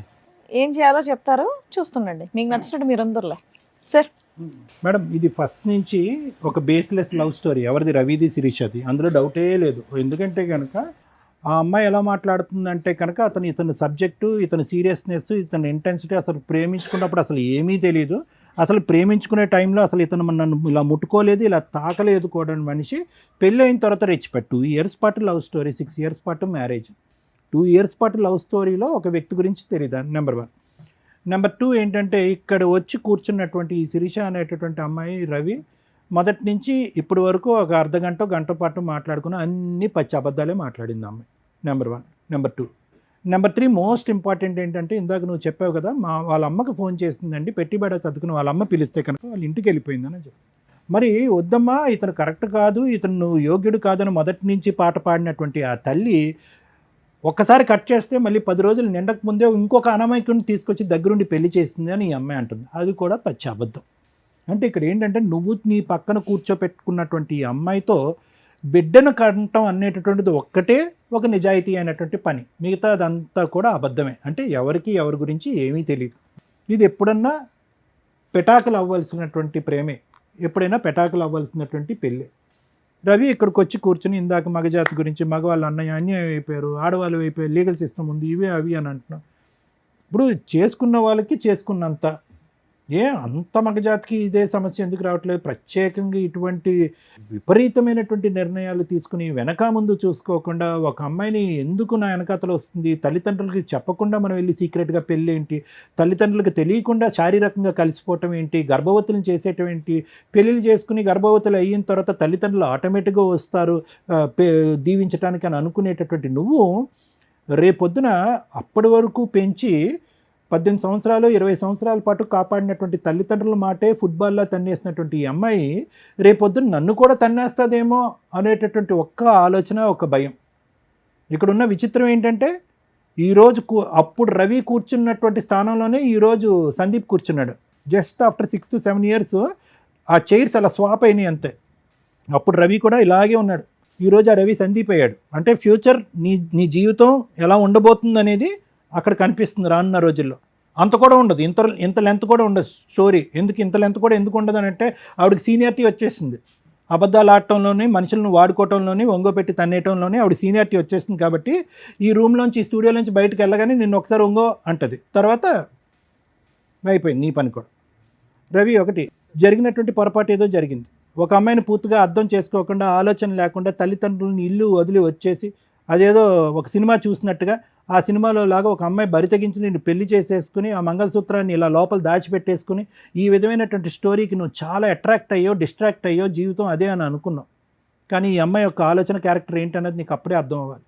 ఏం చేయాలో చెప్తారు, చూస్తుండండి. మీకు నచ్చినట్టు మీరు అందరులే సార్. మేడం ఇది ఫస్ట్ నుంచి ఒక బేస్లెస్ లవ్ స్టోరీ. ఎవరిది? రవిది, శిరీషది. అందులో డౌటే లేదు. ఎందుకంటే కనుక ఆ అమ్మాయి ఎలా మాట్లాడుతుందంటే కనుక ఇతని సబ్జెక్టు, ఇతని సీరియస్నెస్, ఇతని ఇంటెన్సిటీ, అసలు ప్రేమించుకున్నప్పుడు అసలు ఏమీ తెలియదు. అసలు ప్రేమించుకునే టైంలో అసలు ఇతను నన్ను ఇలా ముట్టుకోలేదు, ఇలా తాకలేదు కూడా మనిషి. పెళ్ళి అయిన తర్వాత రెచ్చిపెట్టు 2 ఇయర్స్ పాటు లవ్ స్టోరీ, 6 ఇయర్స్ పాటు మ్యారేజ్. 2 ఇయర్స్ పాటు లవ్ స్టోరీలో ఒక వ్యక్తి గురించి తెలియదు. నెంబర్ 1. నెంబర్ 2 ఏంటంటే ఇక్కడ వచ్చి కూర్చున్నటువంటి ఈ శిరీష అనేటటువంటి అమ్మాయి రవి మొదటి నుంచి ఇప్పటి వరకు ఒక గంట పాటు మాట్లాడుకుని అన్ని పచ్చి అబద్ధాలే మాట్లాడింది అమ్మాయి. Number 1. Number 2. Number 3 most important ఏంటంటే ఇందాక నువ్వు చెప్పావు కదా వాళ్ళ అమ్మకి ఫోన్ చేసిందండి, పెట్టిబడ సర్దుకుని వాళ్ళ అమ్మ పిలిస్తే కనుక వాళ్ళ ఇంటికి వెళ్ళిపోయిందని చెప్పి. మరి వద్దమ్మా ఇతను కరెక్ట్ కాదు, ఇతను నువ్వు యోగ్యుడు కాదని మొదటి నుంచి పాట పాడినటువంటి ఆ తల్లి ఒక్కసారి కట్ చేస్తే మళ్ళీ 10 రోజులు నిండక ముందే ఇంకొక అనామకుడిని తీసుకొచ్చి దగ్గరుండి పెళ్లి చేసింది అని ఈ అమ్మాయి అంటుంది. అది కూడా పచ్చి అబద్ధం. అంటే ఇక్కడ ఏంటంటే నువ్వు నీ పక్కన కూర్చోపెట్టుకున్నటువంటి ఈ అమ్మాయితో బిడ్డను కంటం అనేటటువంటిది ఒక్కటే ఒక నిజాయితీ అయినటువంటి పని. మిగతా అదంతా కూడా అబద్ధమే. అంటే ఎవరి గురించి ఏమీ తెలియదు. ఇది ఎప్పుడన్నా పెటాకులు అవ్వాల్సినటువంటి ప్రేమే, ఎప్పుడైనా పెటాకులు అవ్వాల్సినటువంటి పెళ్ళి. రవి ఇక్కడికి వచ్చి కూర్చొని ఇందాక మగజాతి గురించి, మగవాళ్ళు అన్నయ్య అన్యాయం అయిపోయారు, ఆడవాళ్ళు అయిపోయారు, లీగల్ సిస్టమ్ ఉంది, ఇవే అవి అని అంటున్నాం. ఇప్పుడు చేసుకున్న వాళ్ళకి చేసుకున్నంత, అంత మగజాతికి ఇదే సమస్య ఎందుకు రావట్లేదు? ప్రత్యేకంగా ఇటువంటి విపరీతమైనటువంటి నిర్ణయాలు తీసుకుని వెనక ముందు చూసుకోకుండా ఒక అమ్మాయిని ఎందుకు నా వెనకాతలు వస్తుంది, తల్లిదండ్రులకి చెప్పకుండా మనం వెళ్ళి సీక్రెట్గా పెళ్ళి ఏంటి, తల్లిదండ్రులకు తెలియకుండా శారీరకంగా కలిసిపోవటం ఏంటి, గర్భవతులను చేసేయటం ఏంటి, పెళ్ళిళ్ళు చేసుకుని గర్భవతులు అయిన తర్వాత తల్లిదండ్రులు ఆటోమేటిక్గా వస్తారు దీవించడానికి అని అనుకునేటటువంటి నువ్వు రేపొద్దున అప్పటి వరకు పెంచి 18 సంవత్సరాలు 20 సంవత్సరాల పాటు కాపాడినటువంటి తల్లిదండ్రుల మాటే ఫుట్బాల్లో తన్నేసినటువంటి ఈ అమ్మాయి రేపొద్దున నన్ను కూడా తన్నేస్తుందేమో అనేటటువంటి ఒక్క ఆలోచన, ఒక భయం. ఇక్కడున్న విచిత్రం ఏంటంటే ఈరోజు అప్పుడు రవి కూర్చున్నటువంటి స్థానంలోనే ఈరోజు సందీప్ కూర్చున్నాడు. జస్ట్ ఆఫ్టర్ 6 to 7 years ఆ చైర్స్ అలా స్వాప్ అయినాయి అంతే. అప్పుడు రవి కూడా ఇలాగే ఉన్నాడు, ఈరోజు ఆ రవి సందీప్ అయ్యాడు. అంటే ఫ్యూచర్ నీ జీవితం ఎలా ఉండబోతుంది అనేది అక్కడ కనిపిస్తుంది రానున్న రోజుల్లో. అంత కూడా ఉండదు, ఇంత లెంత్ కూడా ఉండదు స్టోరీ. ఇంత లెంత్ కూడా ఎందుకు ఉండదు అని అంటే ఆవిడకి సీనియారిటీ వచ్చేసింది. అబద్ధాలు ఆడటంలోని, మనుషులను వాడుకోవటంలోని, ఒంగోపెట్టి తన్నేయటంలోని ఆవిడ సీనియారిటీ వచ్చేసింది. కాబట్టి ఈ రూమ్లోంచి, ఈ స్టూడియోలోంచి బయటకు వెళ్ళగానే నిన్ను ఒకసారి ఒంగో అంటది, తర్వాత అయిపోయింది నీ పని కూడా. రవి ఒకటి జరిగినటువంటి పొరపాటు ఏదో జరిగింది. ఒక అమ్మాయిని పూర్తిగా అర్థం చేసుకోకుండా, ఆలోచన లేకుండా తల్లిదండ్రులని ఇల్లు వదిలి వచ్చేసి అదేదో ఒక సినిమా చూసినట్టుగా ఆ సినిమాలో లాగా ఒక అమ్మాయి బరి తెగించి నేను పెళ్లి చేసేసుకుని ఆ మంగళసూత్రాన్ని ఇలా లోపల దాచిపెట్టేసుకుని ఈ విధమైనటువంటి స్టోరీకి నువ్వు చాలా అట్రాక్ట్ అయ్యో, డిస్ట్రాక్ట్ అయ్యో, జీవితం అదే అని అనుకున్నావు. కానీ ఈ అమ్మాయి యొక్క ఆలోచన క్యారెక్టర్ ఏంటన్నది నీకు అప్పుడే అర్థం అవ్వాలి.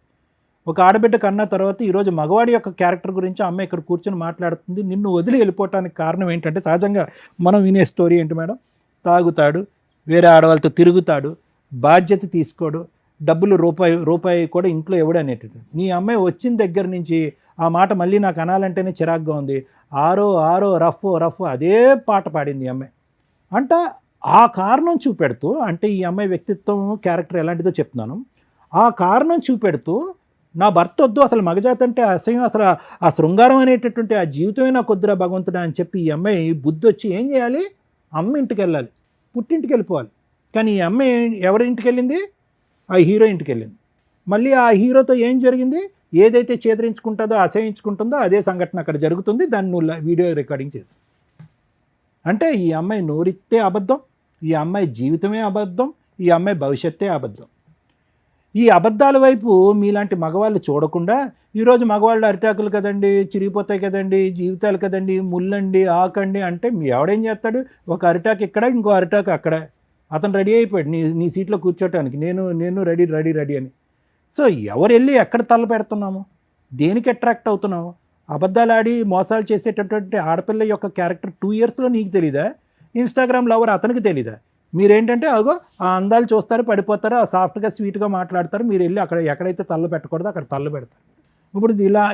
ఒక ఆడబిడ్డ కన్నా తర్వాత ఈరోజు మగవాడి యొక్క క్యారెక్టర్ గురించి అమ్మాయి ఇక్కడ కూర్చొని మాట్లాడుతుంది. నిన్ను వదిలి వెళ్ళిపోవటానికి కారణం ఏంటంటే సహజంగా మనం వినే స్టోరీ ఏంటి మేడం, తాగుతాడు, వేరే ఆడవాళ్ళతో తిరుగుతాడు, బాధ్యత తీసుకోడు, డబ్బులు రూపాయి కూడా ఇంట్లో ఇవ్వడు అనేటట్టు. నీ అమ్మాయి వచ్చిన దగ్గర నుంచి ఆ మాట మళ్ళీ నాకు అనాలంటేనే చిరాగ్గా ఉంది. ఆరో రఫ్ అదే పాట పాడింది ఈ అమ్మాయి. అంటే ఆ కారణం చూపెడుతూ, అంటే ఈ అమ్మాయి వ్యక్తిత్వం క్యారెక్టర్ ఎలాంటిదో చెప్తున్నాను, ఆ కారణం చూపెడుతూ నా భర్త వద్దు, అసలు మగజాతి అంటే అసహ్యం, అసలు ఆ శృంగారం అనేటటువంటి ఆ జీవితమే నాకు వద్దురా భగవంతుడా అని చెప్పి ఈ అమ్మాయి బుద్ధి వచ్చి ఏం చేయాలి, అమ్మ ఇంటికి వెళ్ళాలి, పుట్టింటికి వెళ్ళిపోవాలి. కానీ ఈ అమ్మాయి ఎవరి ఇంటికి వెళ్ళింది, ఆ హీరో ఇంటికి వెళ్ళింది. మళ్ళీ ఆ హీరోతో ఏం జరిగింది, ఏదైతే చేదరించుకుంటుందో, అసహించుకుంటుందో అదే సంఘటన అక్కడ జరుగుతుంది. దాన్ని నువ్వు వీడియో రికార్డింగ్ చేసి, అంటే ఈ అమ్మాయి నోరితే అబద్ధం, ఈ అమ్మాయి జీవితమే అబద్ధం, ఈ అమ్మాయి భవిష్యత్తే అబద్ధం. ఈ అబద్ధాల వైపు మీలాంటి మగవాళ్ళు చూడకుండా ఈరోజు మగవాళ్ళు అరిటాకులు కదండి, చిరిగిపోతాయి కదండి, జీవితాలు కదండి, ముల్లండి, ఆకండి అంటే మీ ఎవడేం చేస్తాడు, ఒక అరిటాకు ఇక్కడ, ఇంకో అరిటాకు అక్కడ. అతను రెడీ అయిపోయాడు నీ సీట్లో కూర్చోటానికి, నేను రెడీ అని. సో ఎవరు వెళ్ళి ఎక్కడ తల పెడుతున్నాము, దేనికి అట్రాక్ట్ అవుతున్నాము? అబద్ధాలు ఆడి మోసాలు చేసేటటువంటి ఆడపిల్ల యొక్క క్యారెక్టర్ 2 yearsలో నీకు తెలీదా? ఇన్స్టాగ్రామ్ లవర్ అతనికి తెలీదా? మీరేంటంటే అగో ఆ అందాలు చూస్తారు, పడిపోతారు, ఆ సాఫ్ట్గా స్వీట్గా మాట్లాడతారు, మీరు వెళ్ళి అక్కడ ఎక్కడైతే తల్ల పెట్టకూడదో అక్కడ తల్ల పెడతారు. ఇప్పుడు ఇలా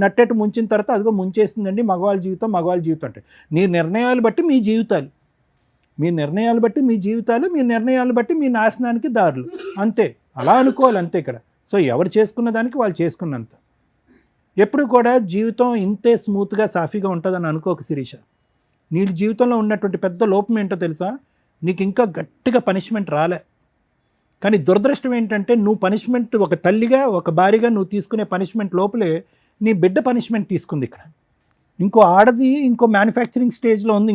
నట్టెట్టు ముంచిన తర్వాత అదిగో ముంచేసిందండి మగవాళ్ళ జీవితం అంటే నీ నిర్ణయాలు బట్టి మీ జీవితాలు, మీ నిర్ణయాలు బట్టి మీ జీవితాలు, మీ నిర్ణయాలు బట్టి మీ నాశనానికి దారులు, అంతే. అలా అనుకోవాలి అంతే ఇక్కడ. సో ఎవరు చేసుకున్న దానికి వాళ్ళు చేసుకున్నంత. ఎప్పుడు కూడా జీవితం ఇంతే స్మూత్గా సాఫీగా ఉంటుందని అనుకోక శిరీష. నీ జీవితంలో ఉన్నటువంటి పెద్ద లోపం ఏంటో తెలుసా, నీకు ఇంకా గట్టిగా పనిష్మెంట్ రాలే. కానీ దురదృష్టం ఏంటంటే నువ్వు పనిష్మెంట్, ఒక తల్లిగా ఒక భార్యగా నువ్వు తీసుకునే పనిష్మెంట్ లోపలే నీ బిడ్డ పనిష్మెంట్ తీసుకుంది ఇక్కడ. ఇంకో ఆడది ఇంకో మ్యానుఫ్యాక్చరింగ్ స్టేజ్లో ఉంది,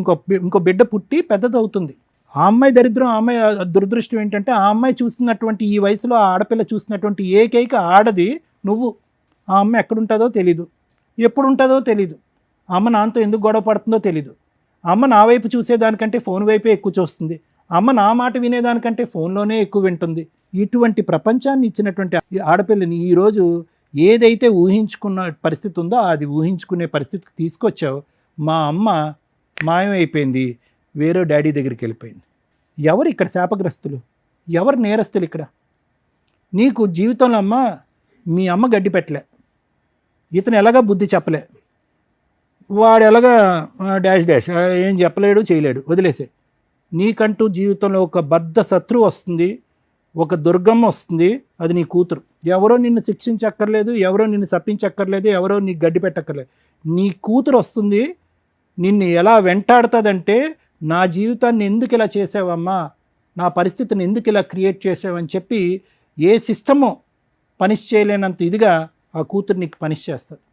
ఇంకో బిడ్డ పుట్టి పెద్దదవుతుంది. ఆ అమ్మాయి దరిద్రం, ఆ అమ్మాయి దురదృష్టం ఏంటంటే ఆ అమ్మాయి చూసినటువంటి, ఈ వయసులో ఆ ఆడపిల్ల చూసినటువంటి ఏకైక ఆడది నువ్వు. ఆ అమ్మాయి ఎక్కడుంటుందో తెలీదు, ఎప్పుడు ఉంటుందో తెలీదు, అమ్మ నాన్నతో ఎందుకు గొడవ పడుతుందో తెలీదు, అమ్మ నా వైపు చూసేదానికంటే ఫోన్ వైపే ఎక్కువ చూస్తుంది, అమ్మ నా మాట వినేదానికంటే ఫోన్లోనే ఎక్కువ వింటుంది. ఇటువంటి ప్రపంచాన్ని ఇచ్చినటువంటి ఆడపిల్లని ఈరోజు ఏదైతే ఊహించుకున్న పరిస్థితి ఉందో అది ఊహించుకునే పరిస్థితికి తీసుకొచ్చావు. మా అమ్మ మాయమైపోయింది, వేరే డాడీ దగ్గరికి వెళ్ళిపోయింది. ఎవరు ఇక్కడ శాపగ్రస్తులు, ఎవరు నేరస్తులు ఇక్కడ? నీకు జీవితంలో మీ అమ్మ గడ్డి పెట్టలే, ఇతను ఎలాగా బుద్ధి చెప్పలే, వాడు ఎలాగా డాష్ ఏం చెప్పలేడు, చేయలేడు, వదిలేసే. నీకంటూ జీవితంలో ఒక బద్ధ శత్రువు వస్తుంది, ఒక దుర్గమ్మ వస్తుంది, అది నీ కూతురు. ఎవరో నిన్ను శిక్షించక్కర్లేదు, ఎవరో నిన్ను శపించక్కర్లేదు, ఎవరో నీకు గడ్డి పెట్టక్కర్లేదు. నీ కూతురు వస్తుంది, నిన్ను ఎలా వెంటాడుతుందంటే నా జీవితాన్ని ఎందుకు ఇలా చేసావమ్మా, నా పరిస్థితిని ఎందుకు ఇలా క్రియేట్ చేసావని చెప్పి ఏ సిస్టమో పనిష్ చేయలేనంత ఇదిగా ఆ కూతురు నీకు పనిష్ చేస్తుంది.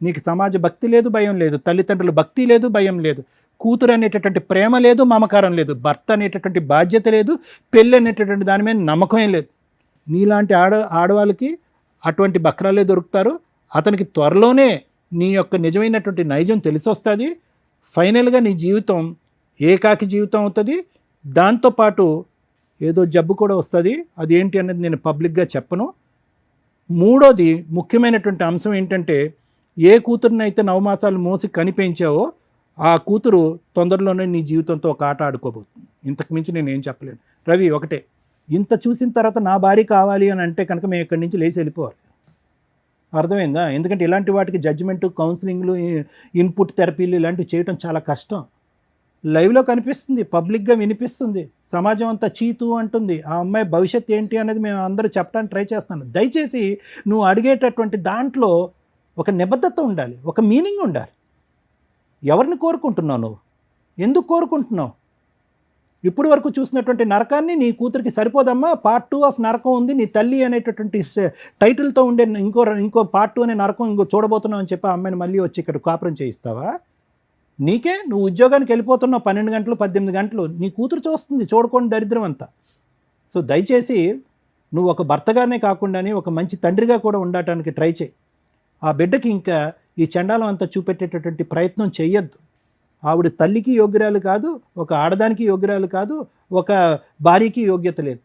నీకు సమాజ భక్తి లేదు, భయం లేదు, తల్లిదండ్రుల భక్తి లేదు, భయం లేదు, కూతురు అనేటటువంటి ప్రేమ లేదు, మమకారం లేదు, భర్త అనేటటువంటి బాధ్యత లేదు, పెళ్ళి అనేటటువంటి దాని మీద నమ్మకం లేదు. నీలాంటి ఆడవాళ్ళకి అటువంటి బక్రాలే దొరుకుతారు. అతనికి త్వరలోనే నీ యొక్క నిజమైనటువంటి నైజం తెలిసొస్తుంది. ఫైనల్గా నీ జీవితం ఏకాకి జీవితం అవుతుంది. దాంతోపాటు ఏదో జబ్బు కూడా వస్తుంది. అది ఏంటి అనేది నేను పబ్లిక్గా చెప్పను. మూడోది ముఖ్యమైనటువంటి అంశం ఏంటంటే, ఏ కూతురునైతే 9 మాసాలు మోసి కనిపించావో ఆ కూతురు తొందరలోనే నీ జీవితంతో ఒక ఆట ఆడుకోబోతుంది. ఇంతకు మించి నేను ఏం చెప్పలేను. రవి, ఒకటే, ఇంత చూసిన తర్వాత నా భార్య కావాలి అని అంటే కనుక మేము ఇక్కడి నుంచి లేచి వెళ్ళిపోవాలి. అర్థమైందా? ఎందుకంటే ఇలాంటి వాటికి జడ్జిమెంటు, కౌన్సిలింగ్లు, ఇన్పుట్ థెరపీలు ఇలాంటివి చేయడం చాలా కష్టం. లైవ్లో కనిపిస్తుంది, పబ్లిక్గా వినిపిస్తుంది, సమాజం అంతా చీతు అంటుంది. ఆ అమ్మాయి భవిష్యత్తు ఏంటి అనేది మేము అందరూ చెప్పడానికి ట్రై చేస్తాను. దయచేసి నువ్వు అడిగేటటువంటి దాంట్లో ఒక నిబద్ధత ఉండాలి, ఒక మీనింగ్ ఉండాలి. ఎవరిని కోరుకుంటున్నావు? నువ్వు ఎందుకు కోరుకుంటున్నావు? ఇప్పుడు వరకు చూసినటువంటి నరకాన్ని నీ కూతురికి సరిపోదమ్మా. పార్ట్ 2 ఆఫ్ నరకం ఉంది, నీ తల్లి అనేటటువంటి టైటిల్తో ఉండే ఇంకో పార్ట్ 2 అనే నరకం ఇంకో చూడబోతున్నావు అని చెప్పి ఆ అమ్మాయిని మళ్ళీ వచ్చి ఇక్కడ కాపురం చేయిస్తావా? నీకే నువ్వు ఉద్యోగానికి వెళ్ళిపోతున్నావు 12 గంటలు 18 గంటలు, నీ కూతురు చూస్తుంది, చూడకుండా దరిద్రం అంతా. సో దయచేసి నువ్వు ఒక భర్తగానే కాకుండానే ఒక మంచి తండ్రిగా కూడా ఉండటానికి ట్రై చేయి. ఆ బిడ్డకి ఇంకా ఈ చండాలం అంతా చూపెట్టేటటువంటి ప్రయత్నం చెయ్యొద్దు. ఆవిడ తల్లికి యోగ్యురాలు కాదు, ఒక ఆడదానికి యోగ్యురాలు కాదు, ఒక భార్యకి యోగ్యత లేదు.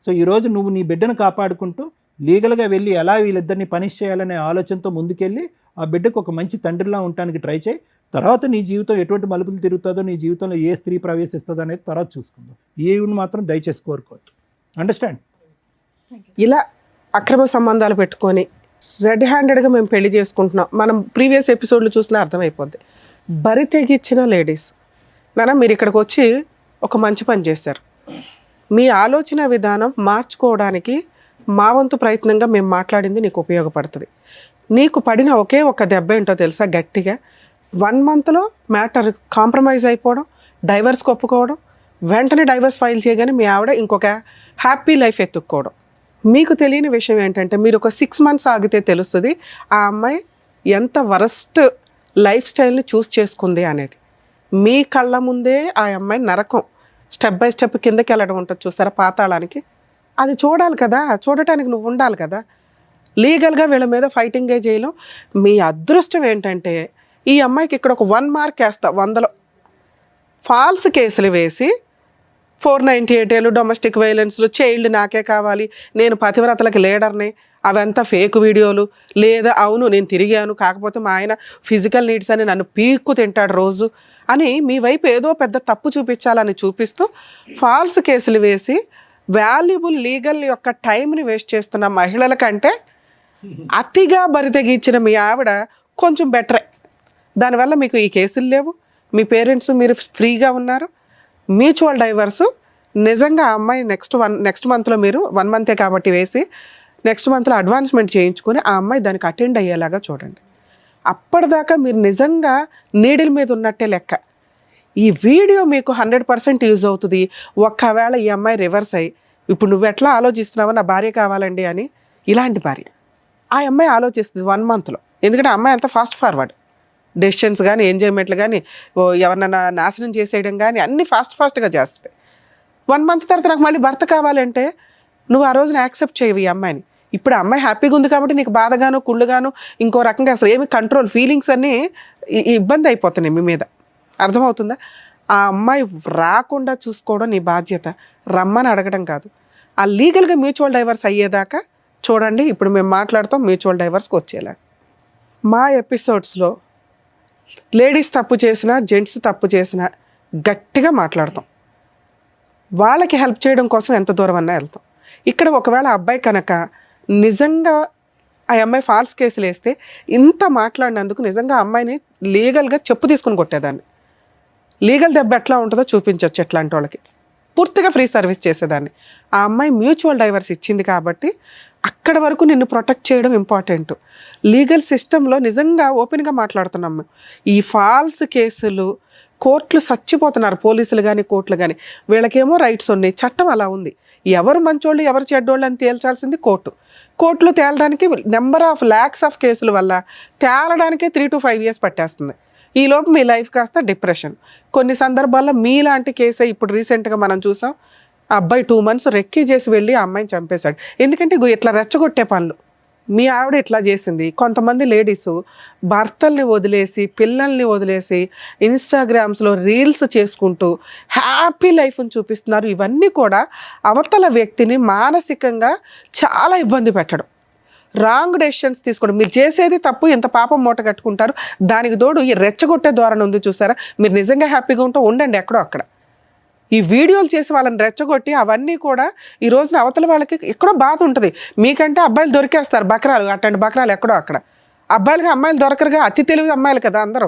సో ఈరోజు నువ్వు నీ బిడ్డను కాపాడుకుంటూ లీగల్గా వెళ్ళి ఎలా వీళ్ళిద్దరిని పనిష్ చేయాలనే ఆలోచనతో ముందుకెళ్ళి ఆ బిడ్డకు ఒక మంచి తండ్రిలా ఉండటానికి ట్రై చేయి. తర్వాత నీ జీవితం ఎటువంటి మలుపులు తిరుగుతుందో, నీ జీవితంలో ఏ స్త్రీ ప్రవేశిస్తుందో అనేది తర్వాత చూసుకుందాం. ఈవిని మాత్రం దయచేసి కోరుకోవద్దు. అండర్స్టాండ్? ఇలా అక్రమ సంబంధాలు పెట్టుకొని రెడ్ హ్యాండెడ్గా మేము పెళ్లి చేసుకుంటున్నాం, మనం ప్రీవియస్ ఎపిసోడ్లు చూసినా అర్థమైపోద్ది. బరి తెగిచ్చిన లేడీస్ నాన్న, మీరు ఇక్కడికి వచ్చి ఒక మంచి పని చేశారు. మీ ఆలోచన విధానం మార్చుకోవడానికి మా వంతు ప్రయత్నంగా మేము మాట్లాడింది నీకు ఉపయోగపడుతుంది. నీకు పడిన ఒకే ఒక దెబ్బ ఏంటో తెలుసా? గట్టిగా 1 monthలో మ్యాటర్ కాంప్రమైజ్ అయిపోవడం, డైవర్స్కి ఒప్పుకోవడం, వెంటనే డైవర్స్ ఫైల్ చేయగానే మీ ఆవిడ ఇంకొక హ్యాపీ లైఫ్ ఎత్తుక్కోవడం. మీకు తెలియని విషయం ఏంటంటే, మీరు ఒక 6 months ఆగితే తెలుస్తుంది ఆ అమ్మాయి ఎంత వరస్ట్ లైఫ్ స్టైల్ని చూస్ చేసుకుంది అనేది. మీ కళ్ళ ముందే ఆ అమ్మాయి నరకం స్టెప్ బై స్టెప్ కిందకి వెళ్ళడం ఉంటుంది చూస్తారా, పాతాళానికి. అది చూడాలి కదా, చూడటానికి నువ్వు ఉండాలి కదా. లీగల్గా వీళ్ళ మీద ఫైటింగే చేయలేం. మీ అదృష్టం ఏంటంటే ఈ అమ్మాయికి ఇక్కడ ఒక 1 mark వేస్తా 100లో ఫాల్స్ కేసులు వేసి 498 డొమెస్టిక్ వైలెన్స్లు, చైల్డ్ నాకే కావాలి, నేను పతివ్రతలకు లీడర్ని, అవంతా ఫేక్ వీడియోలు, లేదా అవును నేను తిరిగాను కాకపోతే మా ఆయన ఫిజికల్ నీడ్స్ అని నన్ను పీక్కు తింటాడు రోజు అని మీ వైపు ఏదో పెద్ద తప్పు చూపించాలని చూపిస్తూ ఫాల్స్ కేసులు వేసి వాల్యుబుల్ లీగల్ యొక్క టైంని వేస్ట్ చేస్తున్న మహిళల కంటే అతిగా బరితెగించిన మీ ఆవిడ కొంచెం బెటరే. దానివల్ల మీకు ఈ కేసులు లేవు, మీ పేరెంట్స్ మీరు ఫ్రీగా ఉన్నారు. మ్యూచువల్ డైవర్సు నిజంగా ఆ అమ్మాయి నెక్స్ట్ మంత్లో మీరు 1 month కాబట్టి వేసి నెక్స్ట్ మంత్లో అడ్వాన్స్మెంట్ చేయించుకొని ఆ అమ్మాయి దానికి అటెండ్ అయ్యేలాగా చూడండి. అప్పటిదాకా మీరు నిజంగా నీడిల్ మీద ఉన్నట్టే లెక్క. ఈ వీడియో మీకు 100% యూజ్ అవుతుంది. ఒక్కవేళ ఈ అమ్మాయి రివర్స్ అయ్యి ఇప్పుడు నువ్వు ఎట్లా ఆలోచిస్తున్నావో నా భార్య కావాలండి అని, ఇలాంటి భార్య ఆ అమ్మాయి ఆలోచిస్తుంది 1 monthలో. ఎందుకంటే ఆ అమ్మాయి అంత ఫాస్ట్ ఫార్వర్డ్, డెసిషన్స్ కానీ ఎంజాయ్మెంట్లు కానీ ఎవరినైనా నాశనం చేసేయడం కానీ అన్నీ ఫాస్ట్గా చేస్తుంది. 1 month తర్వాత నాకు మళ్ళీ భర్త కావాలంటే నువ్వు ఆ రోజున యాక్సెప్ట్ చేయవు ఈ అమ్మాయిని. ఇప్పుడు ఆ అమ్మాయి హ్యాపీగా ఉంది కాబట్టి నీకు బాధగాను కుళ్ళుగాను ఇంకో రకంగా అసలు ఏమి కంట్రోల్ ఫీలింగ్స్ అన్నీ ఇబ్బంది అయిపోతున్నాయి మీ మీద. అర్థమవుతుందా? ఆ అమ్మాయి రాకుండా చూసుకోవడం నీ బాధ్యత, రమ్మని అడగడం కాదు. ఆ లీగల్గా మ్యూచువల్ డైవర్స్ అయ్యేదాకా చూడండి. ఇప్పుడు మేము మాట్లాడతాం మ్యూచువల్ డైవర్స్కి వచ్చేలా. మా ఎపిసోడ్స్లో లేడీస్ తప్పు చేసినా జెంట్స్ తప్పు చేసినా గట్టిగా మాట్లాడతాం. వాళ్ళకి హెల్ప్ చేయడం కోసం ఎంత దూరం అన్నా వెళ్తాం. ఇక్కడ ఒకవేళ అబ్బాయి కనుక నిజంగా ఆ అమ్మాయి ఫాల్స్ కేసులు వేస్తే ఇంత మాట్లాడినందుకు నిజంగా అమ్మాయిని లీగల్గా చెప్పు తీసుకుని కొట్టేదాన్ని. లీగల్ దెబ్బ ఎట్లా ఉంటుందో చూపించవచ్చు ఎట్లాంటి వాళ్ళకి. పూర్తిగా ఫ్రీ సర్వీస్ చేసేదాన్ని. ఆ అమ్మాయి మ్యూచువల్ డైవర్స్ ఇచ్చింది కాబట్టి అక్కడ వరకు నిన్ను ప్రొటెక్ట్ చేయడం ఇంపార్టెంట్. లీగల్ సిస్టంలో నిజంగా ఓపెన్గా మాట్లాడుతున్నాము. ఈ ఫాల్స్ కేసులు కోర్టులు చచ్చిపోతున్నారు, పోలీసులు కానీ కోర్టులు కానీ. వీళ్ళకేమో రైట్స్ ఉన్నాయి, చట్టం అలా ఉంది. ఎవరు మంచోళ్ళు ఎవరు చెడ్డోళ్ళు అని తేల్చాల్సింది కోర్టు. కోర్టులో తేలడానికి నెంబర్ ఆఫ్ ల్యాక్స్ ఆఫ్ కేసుల వల్ల తేలడానికే 3 to 5 years పట్టేస్తుంది. ఈలోపు మీ లైఫ్ కాస్త డిప్రెషన్. కొన్ని సందర్భాల్లో మీలాంటి కేసే ఇప్పుడు రీసెంట్గా మనం చూసాం. ఆ అబ్బాయి 2 months రెక్కీ చేసి వెళ్ళి ఆ అమ్మాయిని చంపేశాడు. ఎందుకంటే ఇగో ఇట్లా రెచ్చగొట్టే పనులు మీ ఆవిడ ఇట్లా చేసింది. కొంతమంది లేడీస్ భర్తల్ని వదిలేసి పిల్లల్ని వదిలేసి ఇన్స్టాగ్రామ్స్లో రీల్స్ చేసుకుంటూ హ్యాపీ లైఫ్ని చూపిస్తున్నారు. ఇవన్నీ కూడా అవతల వ్యక్తిని మానసికంగా చాలా ఇబ్బంది పెట్టడం, రాంగ్ డెసిషన్స్ తీసుకోవడం. మీరు చేసేది తప్పు, ఎంత పాపం మూట కట్టుకుంటారు. దానికి తోడు ఈ రెచ్చగొట్టే ధోరణి ఉంది చూసారా. మీరు నిజంగా హ్యాపీగా ఉంటే ఉండండి ఎక్కడో అక్కడ. ఈ వీడియోలు చేసి వాళ్ళని రెచ్చగొట్టి అవన్నీ కూడా ఈ రోజున అవతల వాళ్ళకి ఎక్కడో బాధ ఉంటుంది. మీకంటే అబ్బాయిలు దొరికేస్తారు బకరాలు, అట్లాంటి బకరాలు ఎక్కడో అక్కడ. అబ్బాయిలుగా అమ్మాయిలు దొరకరుగా, అతి తెలివి అమ్మాయిలు కదా అందరూ.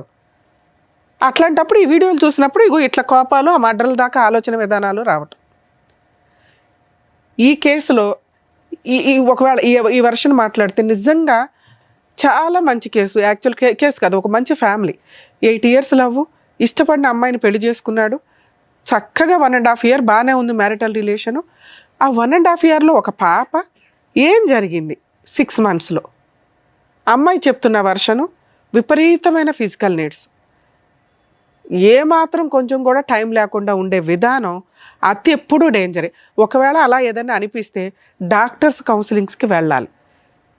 అట్లాంటప్పుడు ఈ వీడియోలు చూసినప్పుడు ఇగో ఇట్లా కోపాలు, ఆ మర్డర్ల దాకా ఆలోచన విధానాలు రావటం. ఈ కేసులో ఈ ఒకవేళ ఈ వర్షన్ మాట్లాడితే నిజంగా చాలా మంచి కేసు. యాక్చువల్ కేసు కాదు, ఒక మంచి ఫ్యామిలీ. 8 years లవ్, ఇష్టపడిన అమ్మాయిని పెళ్లి చేసుకున్నాడు. చక్కగా 1.5 year బాగానే ఉంది మ్యారిటల్ రిలేషను. ఆ 1.5 yearలో ఒక పాప. ఏం జరిగింది 6 monthsలో? అమ్మాయి చెప్తున్న వర్షను విపరీతమైన ఫిజికల్ నీడ్స్, ఏమాత్రం కొంచెం కూడా టైం లేకుండా ఉండే విధానం, అతి ఎప్పుడూ డేంజరే. ఒకవేళ అలా ఏదైనా అనిపిస్తే డాక్టర్స్ కౌన్సిలింగ్స్కి వెళ్ళాలి.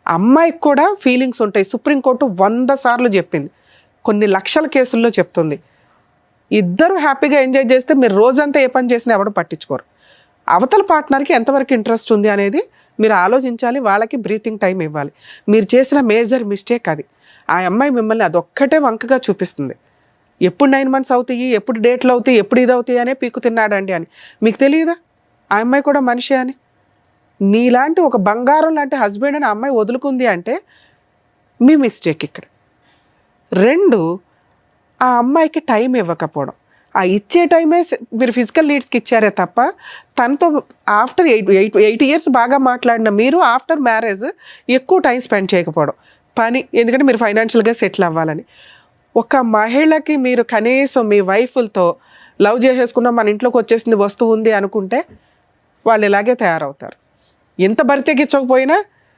అమ్మాయికి కూడా ఫీలింగ్స్ ఉంటాయి. సుప్రీంకోర్టు 100 సార్లు చెప్పింది, కొన్ని లక్షల కేసుల్లో చెప్తుంది. ఇద్దరు హ్యాపీగా ఎంజాయ్ చేస్తే మీరు రోజంతా ఏ పని చేసినా ఎవరు పట్టించుకోరు. అవతల పార్ట్నర్కి ఎంతవరకు ఇంట్రెస్ట్ ఉంది అనేది మీరు ఆలోచించాలి. వాళ్ళకి బ్రీతింగ్ టైం ఇవ్వాలి. మీరు చేసిన మేజర్ మిస్టేక్ అది. ఆ అమ్మాయి మిమ్మల్ని అదొక్కటే వంకగా చూపిస్తుంది. ఎప్పుడు 9 months అవుతాయి, ఎప్పుడు డేట్లు అవుతాయి, ఎప్పుడు ఇది అవుతాయి అనే పీకు తిన్నాడండి అని. మీకు తెలియదా ఆ అమ్మాయి కూడా మనిషి అని? నీలాంటి ఒక బంగారం లాంటి హస్బెండ్ అని ఆ అమ్మాయి వదులుకుంది అంటే మీ మిస్టేక్ ఇక్కడ. 2, ఆ అమ్మాయికి టైం ఇవ్వకపోవడం. ఆ ఇచ్చే టైమే మీరు ఫిజికల్ నీడ్స్కి ఇచ్చారే తప్ప తనతో ఆఫ్టర్ 8 years బాగా మాట్లాడిన మీరు ఆఫ్టర్ మ్యారేజ్ ఎక్కువ టైం స్పెండ్ చేయకపోవడం. పని, ఎందుకంటే మీరు ఫైనాన్షియల్గా సెటిల్ అవ్వాలని. ఒక మహిళకి మీరు కనీసం మీ వైఫ్లతో లవ్ చేసేసుకున్న మన ఇంట్లోకి వచ్చేసింది వస్తువు ఉంది అనుకుంటే వాళ్ళు ఇలాగే తయారవుతారు. ఎంత బరితెగించకపోయినా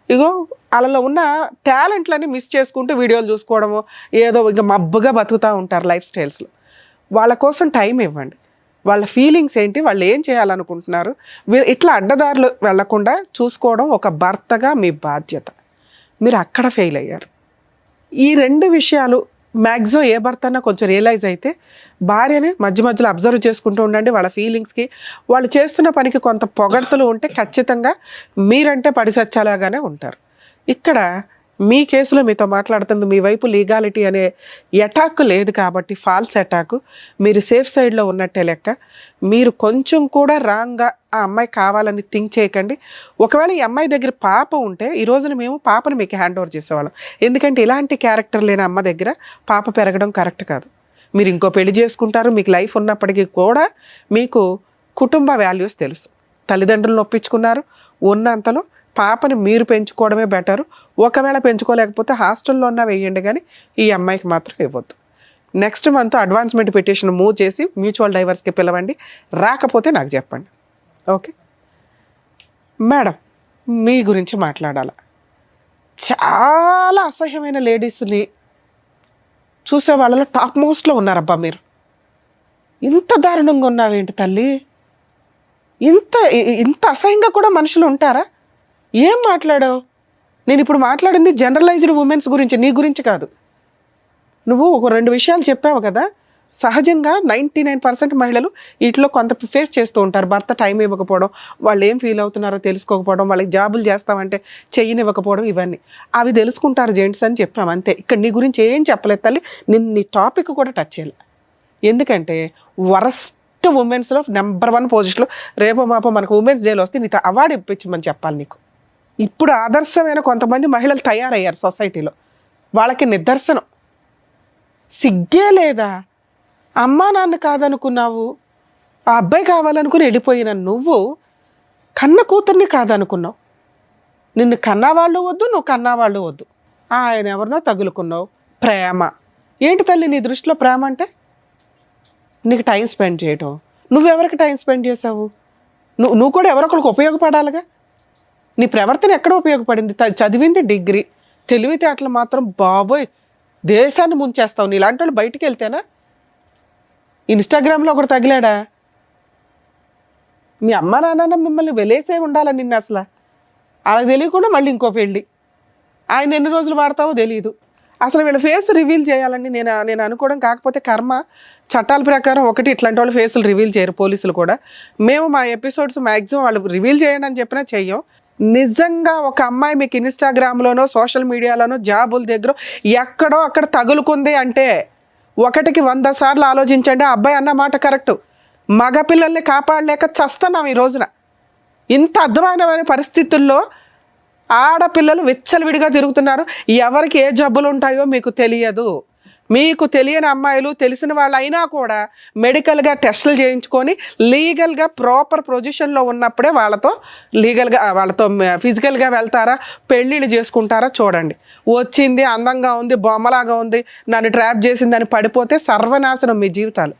ఇగో వాళ్ళలో ఉన్న టాలెంట్లని మిస్ చేసుకుంటూ వీడియోలు చూసుకోవడము, ఏదో ఇంకా మబ్బుగా బతుకుతూ ఉంటారు లైఫ్ స్టైల్స్లో. వాళ్ళ కోసం టైం ఇవ్వండి. వాళ్ళ ఫీలింగ్స్ ఏంటి, వాళ్ళు ఏం చేయాలనుకుంటున్నారు, ఇట్లా అడ్డదారులు వెళ్లకుండా చూసుకోవడం ఒక భర్తగా మీ బాధ్యత. మీరు అక్కడ ఫెయిల్ అయ్యారు. ఈ 2 విషయాలు మ్యాక్సిమం ఏ భర్త అన్నా కొంచెం రియలైజ్ అయితే భార్యని మధ్య మధ్యలో అబ్జర్వ్ చేసుకుంటూ ఉండండి. వాళ్ళ ఫీలింగ్స్కి, వాళ్ళు చేస్తున్న పనికి కొంత పొగడ్తలు ఉంటే ఖచ్చితంగా మీరంటే పడిసచ్చాలాగానే ఉంటారు. ఇక్కడ మీ కేసులో మీతో మాట్లాడుతుంది మీ వైపు లీగాలిటీ అనే అటాక్ లేదు కాబట్టి, ఫాల్స్ అటాక్, మీరు సేఫ్ సైడ్లో ఉన్నట్టే లెక్క. మీరు కొంచెం కూడా రాంగ్గా ఆ అమ్మాయి కావాలని థింక్ చేయకండి. ఒకవేళ ఈ అమ్మాయి దగ్గర పాప ఉంటే ఈ రోజున మేము పాపను మీకు హ్యాండ్ ఓవర్ చేసేవాళ్ళం. ఎందుకంటే ఇలాంటి క్యారెక్టర్ లేని అమ్మ దగ్గర పాప పెరగడం కరెక్ట్ కాదు. మీరు ఇంకో పెళ్లి చేసుకుంటారు, మీకు లైఫ్ ఉన్నప్పటికీ కూడా మీకు కుటుంబ వాల్యూస్ తెలుసు. తల్లిదండ్రులను ఒప్పించుకున్నారు, ఉన్నంతలో పాపని మీరు పెంచుకోవడమే బెటరు. ఒకవేళ పెంచుకోలేకపోతే హాస్టల్లో ఉన్నా వేయండి, కానీ ఈ అమ్మాయికి మాత్రం ఇవ్వద్దు. Next month advancement petition move చేసి మ్యూచువల్ డైవర్స్కి పిలవండి. రాకపోతే నాకు చెప్పండి. ఓకే మేడం, మీ గురించి మాట్లాడాల. చాలా అసహ్యమైన లేడీస్ని చూసే వాళ్ళలో టాప్ మోస్ట్లో ఉన్నారబ్బా మీరు. ఇంత దారుణంగా ఉన్నావేంటి తల్లి? ఇంత అసహ్యంగా కూడా మనుషులు ఉంటారా? ఏం మాట్లాడావు? నేను ఇప్పుడు మాట్లాడింది జనరలైజ్డ్ ఉమెన్స్ గురించి, నీ గురించి కాదు. నువ్వు ఒక 2 విషయాలు చెప్పావు కదా. సహజంగా 99% మహిళలు వీటిలో కొంత ఫేస్ చేస్తూ ఉంటారు. భర్త టైం ఇవ్వకపోవడం, వాళ్ళు ఏం ఫీల్ అవుతున్నారో తెలుసుకోకపోవడం, వాళ్ళకి జాబులు చేస్తామంటే చెయ్యనివ్వకపోవడం, ఇవన్నీ అవి తెలుసుకుంటారు జెంట్స్ అని చెప్పాము అంతే. ఇక్కడ నీ గురించి ఏం చెప్పలేదు తల్లి. నీ టాపిక్ కూడా టచ్ చేయాలి. ఎందుకంటే వరస్ట్ ఉమెన్స్లో నెంబర్ 1 పొజిషన్లో రేపో మాపో మనకు ఉమెన్స్ డేలో వస్తే నీతో అవార్డు ఇప్పించమని చెప్పాలి నీకు. ఇప్పుడు ఆదర్శమైన కొంతమంది మహిళలు తయారయ్యారు సొసైటీలో, వాళ్ళకి నిదర్శనం. సిగ్గే లేదా? అమ్మా నాన్న కాదనుకున్నావు, ఆ అబ్బాయి కావాలనుకుని వెళ్ళిపోయిన నువ్వు కన్న కూతుర్ని కాదనుకున్నావు. నిన్ను కన్నవాళ్ళు వద్దు, నువ్వు కన్నవాళ్ళు వద్దు, ఆయన ఎవరినో తగులుకున్నావు. ప్రేమ ఏంటి తల్లి నీ దృష్టిలో? ప్రేమ అంటే నీకు టైం స్పెండ్ చేయటం. నువ్వెవరికి టైం స్పెండ్ చేసావు? నువ్వు కూడా ఎవరొకరికి ఉపయోగపడాలిగా. నీ ప్రవర్తన ఎక్కడ ఉపయోగపడింది? చదివింది డిగ్రీ, తెలివితేటలు మాత్రం బాబోయ్ దేశాన్ని ముంచేస్తావు. నీలాంటి వాళ్ళు బయటికి వెళ్తేనా? ఇన్స్టాగ్రామ్లో ఒకటి తగిలాడా? మీ అమ్మ నాన్న మిమ్మల్ని వెలేసే ఉండాలని నిన్ను అసలు అలా తెలియకుండా మళ్ళీ ఇంకో పెళ్ళి. ఆయన ఎన్ని రోజులు వాడతావో తెలియదు. అసలు వీళ్ళ ఫేస్ రివీల్ చేయాలని నేను అనుకోవడం. కాకపోతే కర్మ చట్టాల ప్రకారం ఒకటి ఇట్లాంటి వాళ్ళు ఫేసులు రివీల్ చేయరు, పోలీసులు కూడా. మేము మా ఎపిసోడ్స్ మ్యాక్సిమం వాళ్ళు రివీల్ చేయండి అని చెప్పినా చెయ్యం. నిజంగా ఒక అమ్మాయి మీకు ఇన్స్టాగ్రామ్లోనో సోషల్ మీడియాలోనో జాబుల దగ్గర ఎక్కడో అక్కడ తగులుకుంది అంటే 1కి 100 సార్లు ఆలోచించండి. ఆ అబ్బాయి అన్న మాట కరెక్టు. మగపిల్లల్ని కాపాడలేక చస్తున్నాం ఈ రోజున. ఇంత అధ్వానమైన పరిస్థితుల్లో ఆడపిల్లలు విచ్చలవిడిగా తిరుగుతున్నారు. ఎవరికి ఏ జబ్బులు ఉంటాయో మీకు తెలియదు. మీకు తెలియని అమ్మాయిలు తెలిసిన వాళ్ళు అయినా కూడా మెడికల్గా టెస్టులు చేయించుకొని లీగల్గా ప్రాపర్ పొజిషన్లో ఉన్నప్పుడే వాళ్ళతో ఫిజికల్గా వెళ్తారా, పెళ్ళిళ్ళు చేసుకుంటారా చూడండి. వచ్చింది అందంగా ఉంది, బొమ్మలాగా ఉంది, నన్ను ట్రాప్ చేసిందని పడిపోతే సర్వనాశనం మీ జీవితాలు.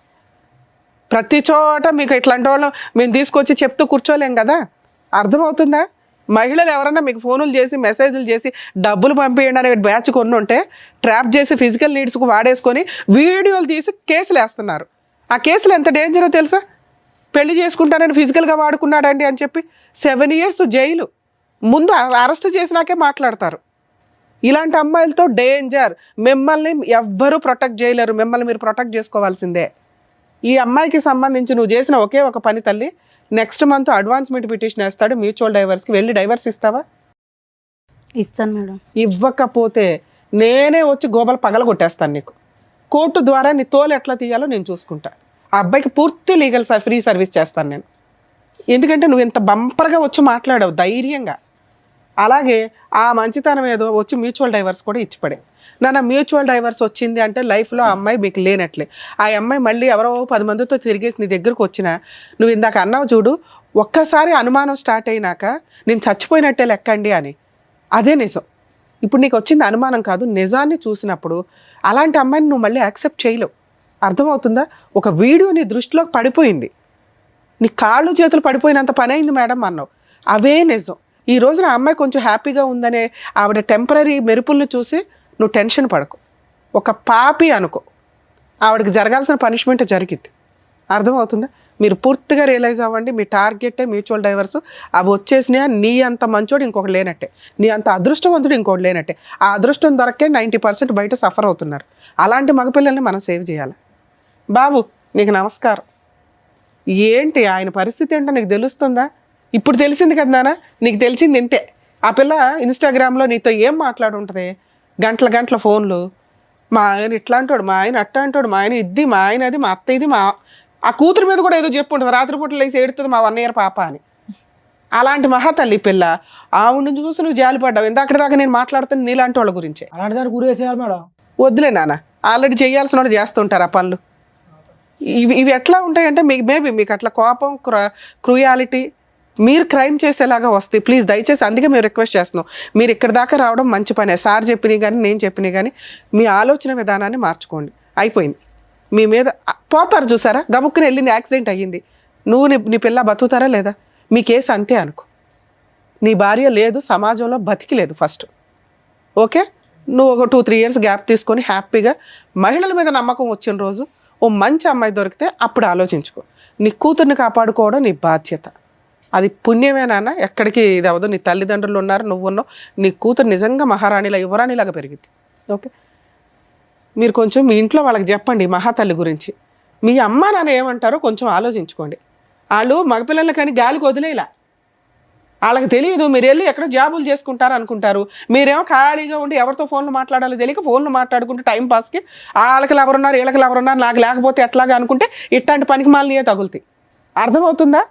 ప్రతి చోట మీకు ఇట్లాంటి వాళ్ళు మేము తీసుకొచ్చి చెప్తూ కూర్చోలేం కదా. అర్థమవుతుందా? మహిళలు ఎవరన్నా మీకు ఫోనులు చేసి మెసేజ్లు చేసి డబ్బులు పంపేయండి అనే బ్యాచ్ కొన్ని ఉంటే ట్రాప్ చేసి ఫిజికల్ నీడ్స్కు వాడేసుకొని వీడియోలు తీసి కేసులు వేస్తున్నారు. ఆ కేసులు ఎంత డేంజరో తెలుసా? పెళ్లి చేసుకుంటానని ఫిజికల్గా వాడుకున్నాడండి అని చెప్పి 7 years జైలు. ముందు అరెస్ట్ చేసినాకే మాట్లాడతారు. ఇలాంటి అమ్మాయిలతో డేంజర్. మిమ్మల్ని ఎవ్వరూ ప్రొటెక్ట్ చేయలేరు. మిమ్మల్ని మీరు ప్రొటెక్ట్ చేసుకోవాల్సిందే. ఈ అమ్మాయికి సంబంధించి నువ్వు చేసిన ఒకే ఒక పని తల్లి, నెక్స్ట్ మంత్ అడ్వాన్స్మెంట్ పిటిషన్ వేస్తాడు మ్యూచువల్ డైవర్స్కి. వెళ్ళి డైవర్స్ ఇస్తావా? ఇస్తాను మేడం. ఇవ్వకపోతే నేనే వచ్చి గోబలు పగలగొట్టేస్తాను నీకు. కోర్టు ద్వారా నీ తోలు ఎట్లా తీయాలో నేను చూసుకుంటా. ఆ అబ్బాయికి పూర్తి లీగల్ ఫ్రీ సర్వీస్ చేస్తాను నేను. ఎందుకంటే నువ్వు ఇంత బంపర్గా వచ్చి మాట్లాడావు ధైర్యంగా. అలాగే ఆ మంచితనం ఏదో వచ్చి మ్యూచువల్ డైవర్స్ కూడా ఇచ్చిపడే. నాన్న మ్యూచువల్ డైవర్స్ వచ్చింది అంటే లైఫ్లో ఆ అమ్మాయి మీకు లేనట్లే. ఆ అమ్మాయి మళ్ళీ ఎవరో 10 మందితో తిరిగేసి నీ దగ్గరకు వచ్చినా, నువ్వు ఇందాక అన్నావు చూడు, ఒక్కసారి అనుమానం స్టార్ట్ అయినాక నేను చచ్చిపోయినట్టే లెక్కండి అని. అదే నిజం. ఇప్పుడు నీకు వచ్చింది అనుమానం కాదు, నిజాన్ని చూసినప్పుడు అలాంటి అమ్మాయిని నువ్వు మళ్ళీ యాక్సెప్ట్ చేయలేవు. అర్థమవుతుందా? ఒక వీడియో నీ దృష్టిలోకి పడిపోయింది, నీ కాళ్ళు చేతులు పడిపోయినంత పని అయింది మేడం అన్నావు. అవే నిజం. ఈ రోజున ఆ అమ్మాయి కొంచెం హ్యాపీగా ఉందనే ఆవిడ టెంపరీ మెరుపుల్ని చూసి నువ్వు టెన్షన్ పడకు. ఒక పాపి అనుకో, ఆవిడకి జరగాల్సిన పనిష్మెంట్ జరిగింది. అర్థమవుతుందా? మీరు పూర్తిగా రియలైజ్ అవ్వండి. మీ టార్గెటే మ్యూచువల్ డైవర్స్. అవి వచ్చేసినా నీ అంత మంచోడు ఇంకొకటి లేనట్టే, నీ అంత అదృష్టవంతుడు ఇంకొకటి లేనట్టే. ఆ అదృష్టం దొరకే 90% బయట సఫర్ అవుతున్నారు. అలాంటి మగపిల్లల్ని మనం సేవ్ చేయాలి. బాబు నీకు నమస్కారం. ఏంటి ఆయన పరిస్థితి ఏంటో నీకు తెలుస్తుందా? ఇప్పుడు తెలిసింది కదా నాన్న, నీకు తెలిసింది ఇంతే. ఆ పిల్ల ఇన్స్టాగ్రామ్లో నీతో ఏం మాట్లాడుంటుంది? గంటల ఫోన్లు. మా ఆయన ఇట్లా అంటాడు, మా ఆయన అట్లా అంటాడు, మా ఆయన ఇది, మా ఆయన అది, మా అత్త ఇది, మా ఆ కూతురు మీద కూడా ఏదో చెప్పు ఉంటుంది. రాత్రిపూట లేసి ఏడుతుంది మా 1 year పాప అని. అలాంటి మహాతల్లి పిల్ల. ఆవిడ చూసి నువ్వు జాలిపడ్డావు. ఇందాక నేను మాట్లాడుతాను నీలాంటి వాళ్ళ గురించే. అలాంటి దాన్ని గురేసేయాలి మేడం. వద్దులే నాన్న, ఆల్రెడీ చేయాల్సిన వాళ్ళు చేస్తుంటారు ఆ పనులు. ఇవి ఎట్లా ఉంటాయంటే మేబీ మీకు అట్లా కోపం, క్రూయాలిటీ, మీరు క్రైమ్ చేసేలాగా వస్తాయి. ప్లీజ్ దయచేసి అందుకే మేము రిక్వెస్ట్ చేస్తున్నాం. మీరు ఇక్కడ దాకా రావడం మంచి పనే. సార్ చెప్పినవి కానీ నేను చెప్పినవి కానీ మీ ఆలోచన విధానాన్ని మార్చుకోండి. అయిపోయింది. మీ మీద పోతారు చూసారా, గబుక్కుని వెళ్ళింది, యాక్సిడెంట్ అయ్యింది, నువ్వు నీ పిల్ల బతుకుతారా లేదా? మీ కేసు అంతే అనుకో. నీ భార్య లేదు, సమాజంలో బతికి లేదు ఫస్ట్. ఓకే, నువ్వు ఒక 2-3 years గ్యాప్ తీసుకొని హ్యాపీగా మహిళల మీద నమ్మకం వచ్చిన రోజు ఓ మంచి అమ్మాయి దొరికితే అప్పుడు ఆలోచించుకో. నీ కూతుర్ని కాపాడుకోవడం నీ బాధ్యత. అది పుణ్యమే నాన్న. ఎక్కడికి ఇది అవ్వదు. నీ తల్లిదండ్రులు ఉన్నారు, నువ్వు ఉన్నావు. నీ కూతురు నిజంగా మహారాణిలా, యువరాణిలాగా పెరిగింది. ఓకే, మీరు కొంచెం మీ ఇంట్లో వాళ్ళకి చెప్పండి మహాతల్లి గురించి. మీ అమ్మ నాన్న ఏమంటారో కొంచెం ఆలోచించుకోండి. వాళ్ళు మగపిల్లలు కానీ గాలికి వదిలేలా. వాళ్ళకి తెలియదు. మీరు వెళ్ళి ఎక్కడ జాబులు చేసుకుంటారు అనుకుంటారు. మీరేమో ఖాళీగా ఉండి ఎవరితో ఫోన్లు మాట్లాడాలో తెలియక ఫోన్లు మాట్లాడుకుంటూ టైం పాస్కి వాళ్ళకి ఎవరున్నారు, వీళ్ళకి ఎవరున్నారు, నాకు లేకపోతే ఎట్లాగా అనుకుంటే ఇట్లాంటి పనికి మాలినయే తగులుతాయి. అర్థమవుతుందా?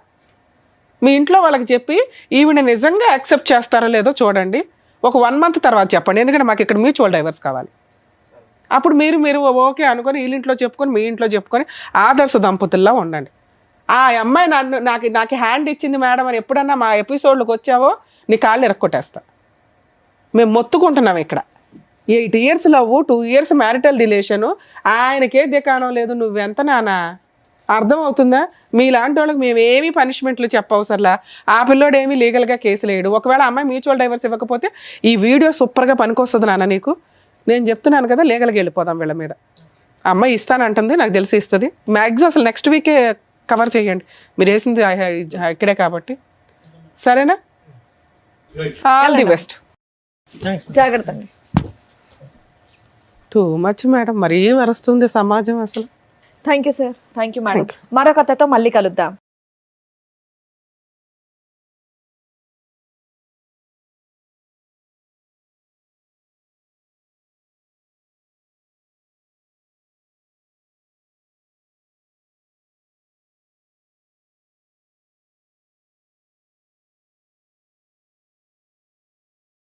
మీ ఇంట్లో వాళ్ళకి చెప్పి ఈవిడ నిజంగా యాక్సెప్ట్ చేస్తారో లేదో చూడండి. ఒక 1 month తర్వాత చెప్పండి. ఎందుకంటే మాకు ఇక్కడ మ్యూచువల్ డైవర్స్ కావాలి. అప్పుడు మీరు ఓకే అనుకొని వీళ్ళింట్లో చెప్పుకొని మీ ఇంట్లో చెప్పుకొని ఆదర్శ దంపతుల్లా ఉండండి. ఆ అమ్మాయి నాకు హ్యాండ్ ఇచ్చింది మేడం అని ఎప్పుడన్నా మా ఎపిసోడ్లోకి వచ్చావో నీ కాళ్ళు ఇరక్కొట్టేస్తా. మేము మొత్తుకుంటున్నాం ఇక్కడ. 8 years love, 2 years marital relation. ఆయనకే దికాణం లేదు. నువ్వెంత నానా? అర్థమవుతుందా? మీలాంటి వాళ్ళకి మేము ఏమీ పనిష్మెంట్లు చెప్పవసరలా. ఆ పిల్లోడు ఏమీ లీగల్గా కేసులు వేయడు. ఒకవేళ అమ్మాయి మ్యూచువల్ డైవర్స్ ఇవ్వకపోతే ఈ వీడియో సూపర్గా పనికొస్తుంది నాన్న నీకు. నేను చెప్తున్నాను కదా, లీగల్గా వెళ్ళిపోదాం వీళ్ళ మీద. అమ్మాయి ఇస్తానంటుంది, నాకు తెలిసి ఇస్తుంది. మ్యాక్సిమం అసలు నెక్స్ట్ వీకే కవర్ చేయండి, మీరు వేసింది ఇక్కడే కాబట్టి. సరేనా? All the best. జాగ్రత్త అండి. టూ మచ్ మేడం, మరీ వరుస్తుంది సమాజం అసలు. Thank you sir. Thank you madam. మరొక కథతో మళ్ళీ కలుద్దాం.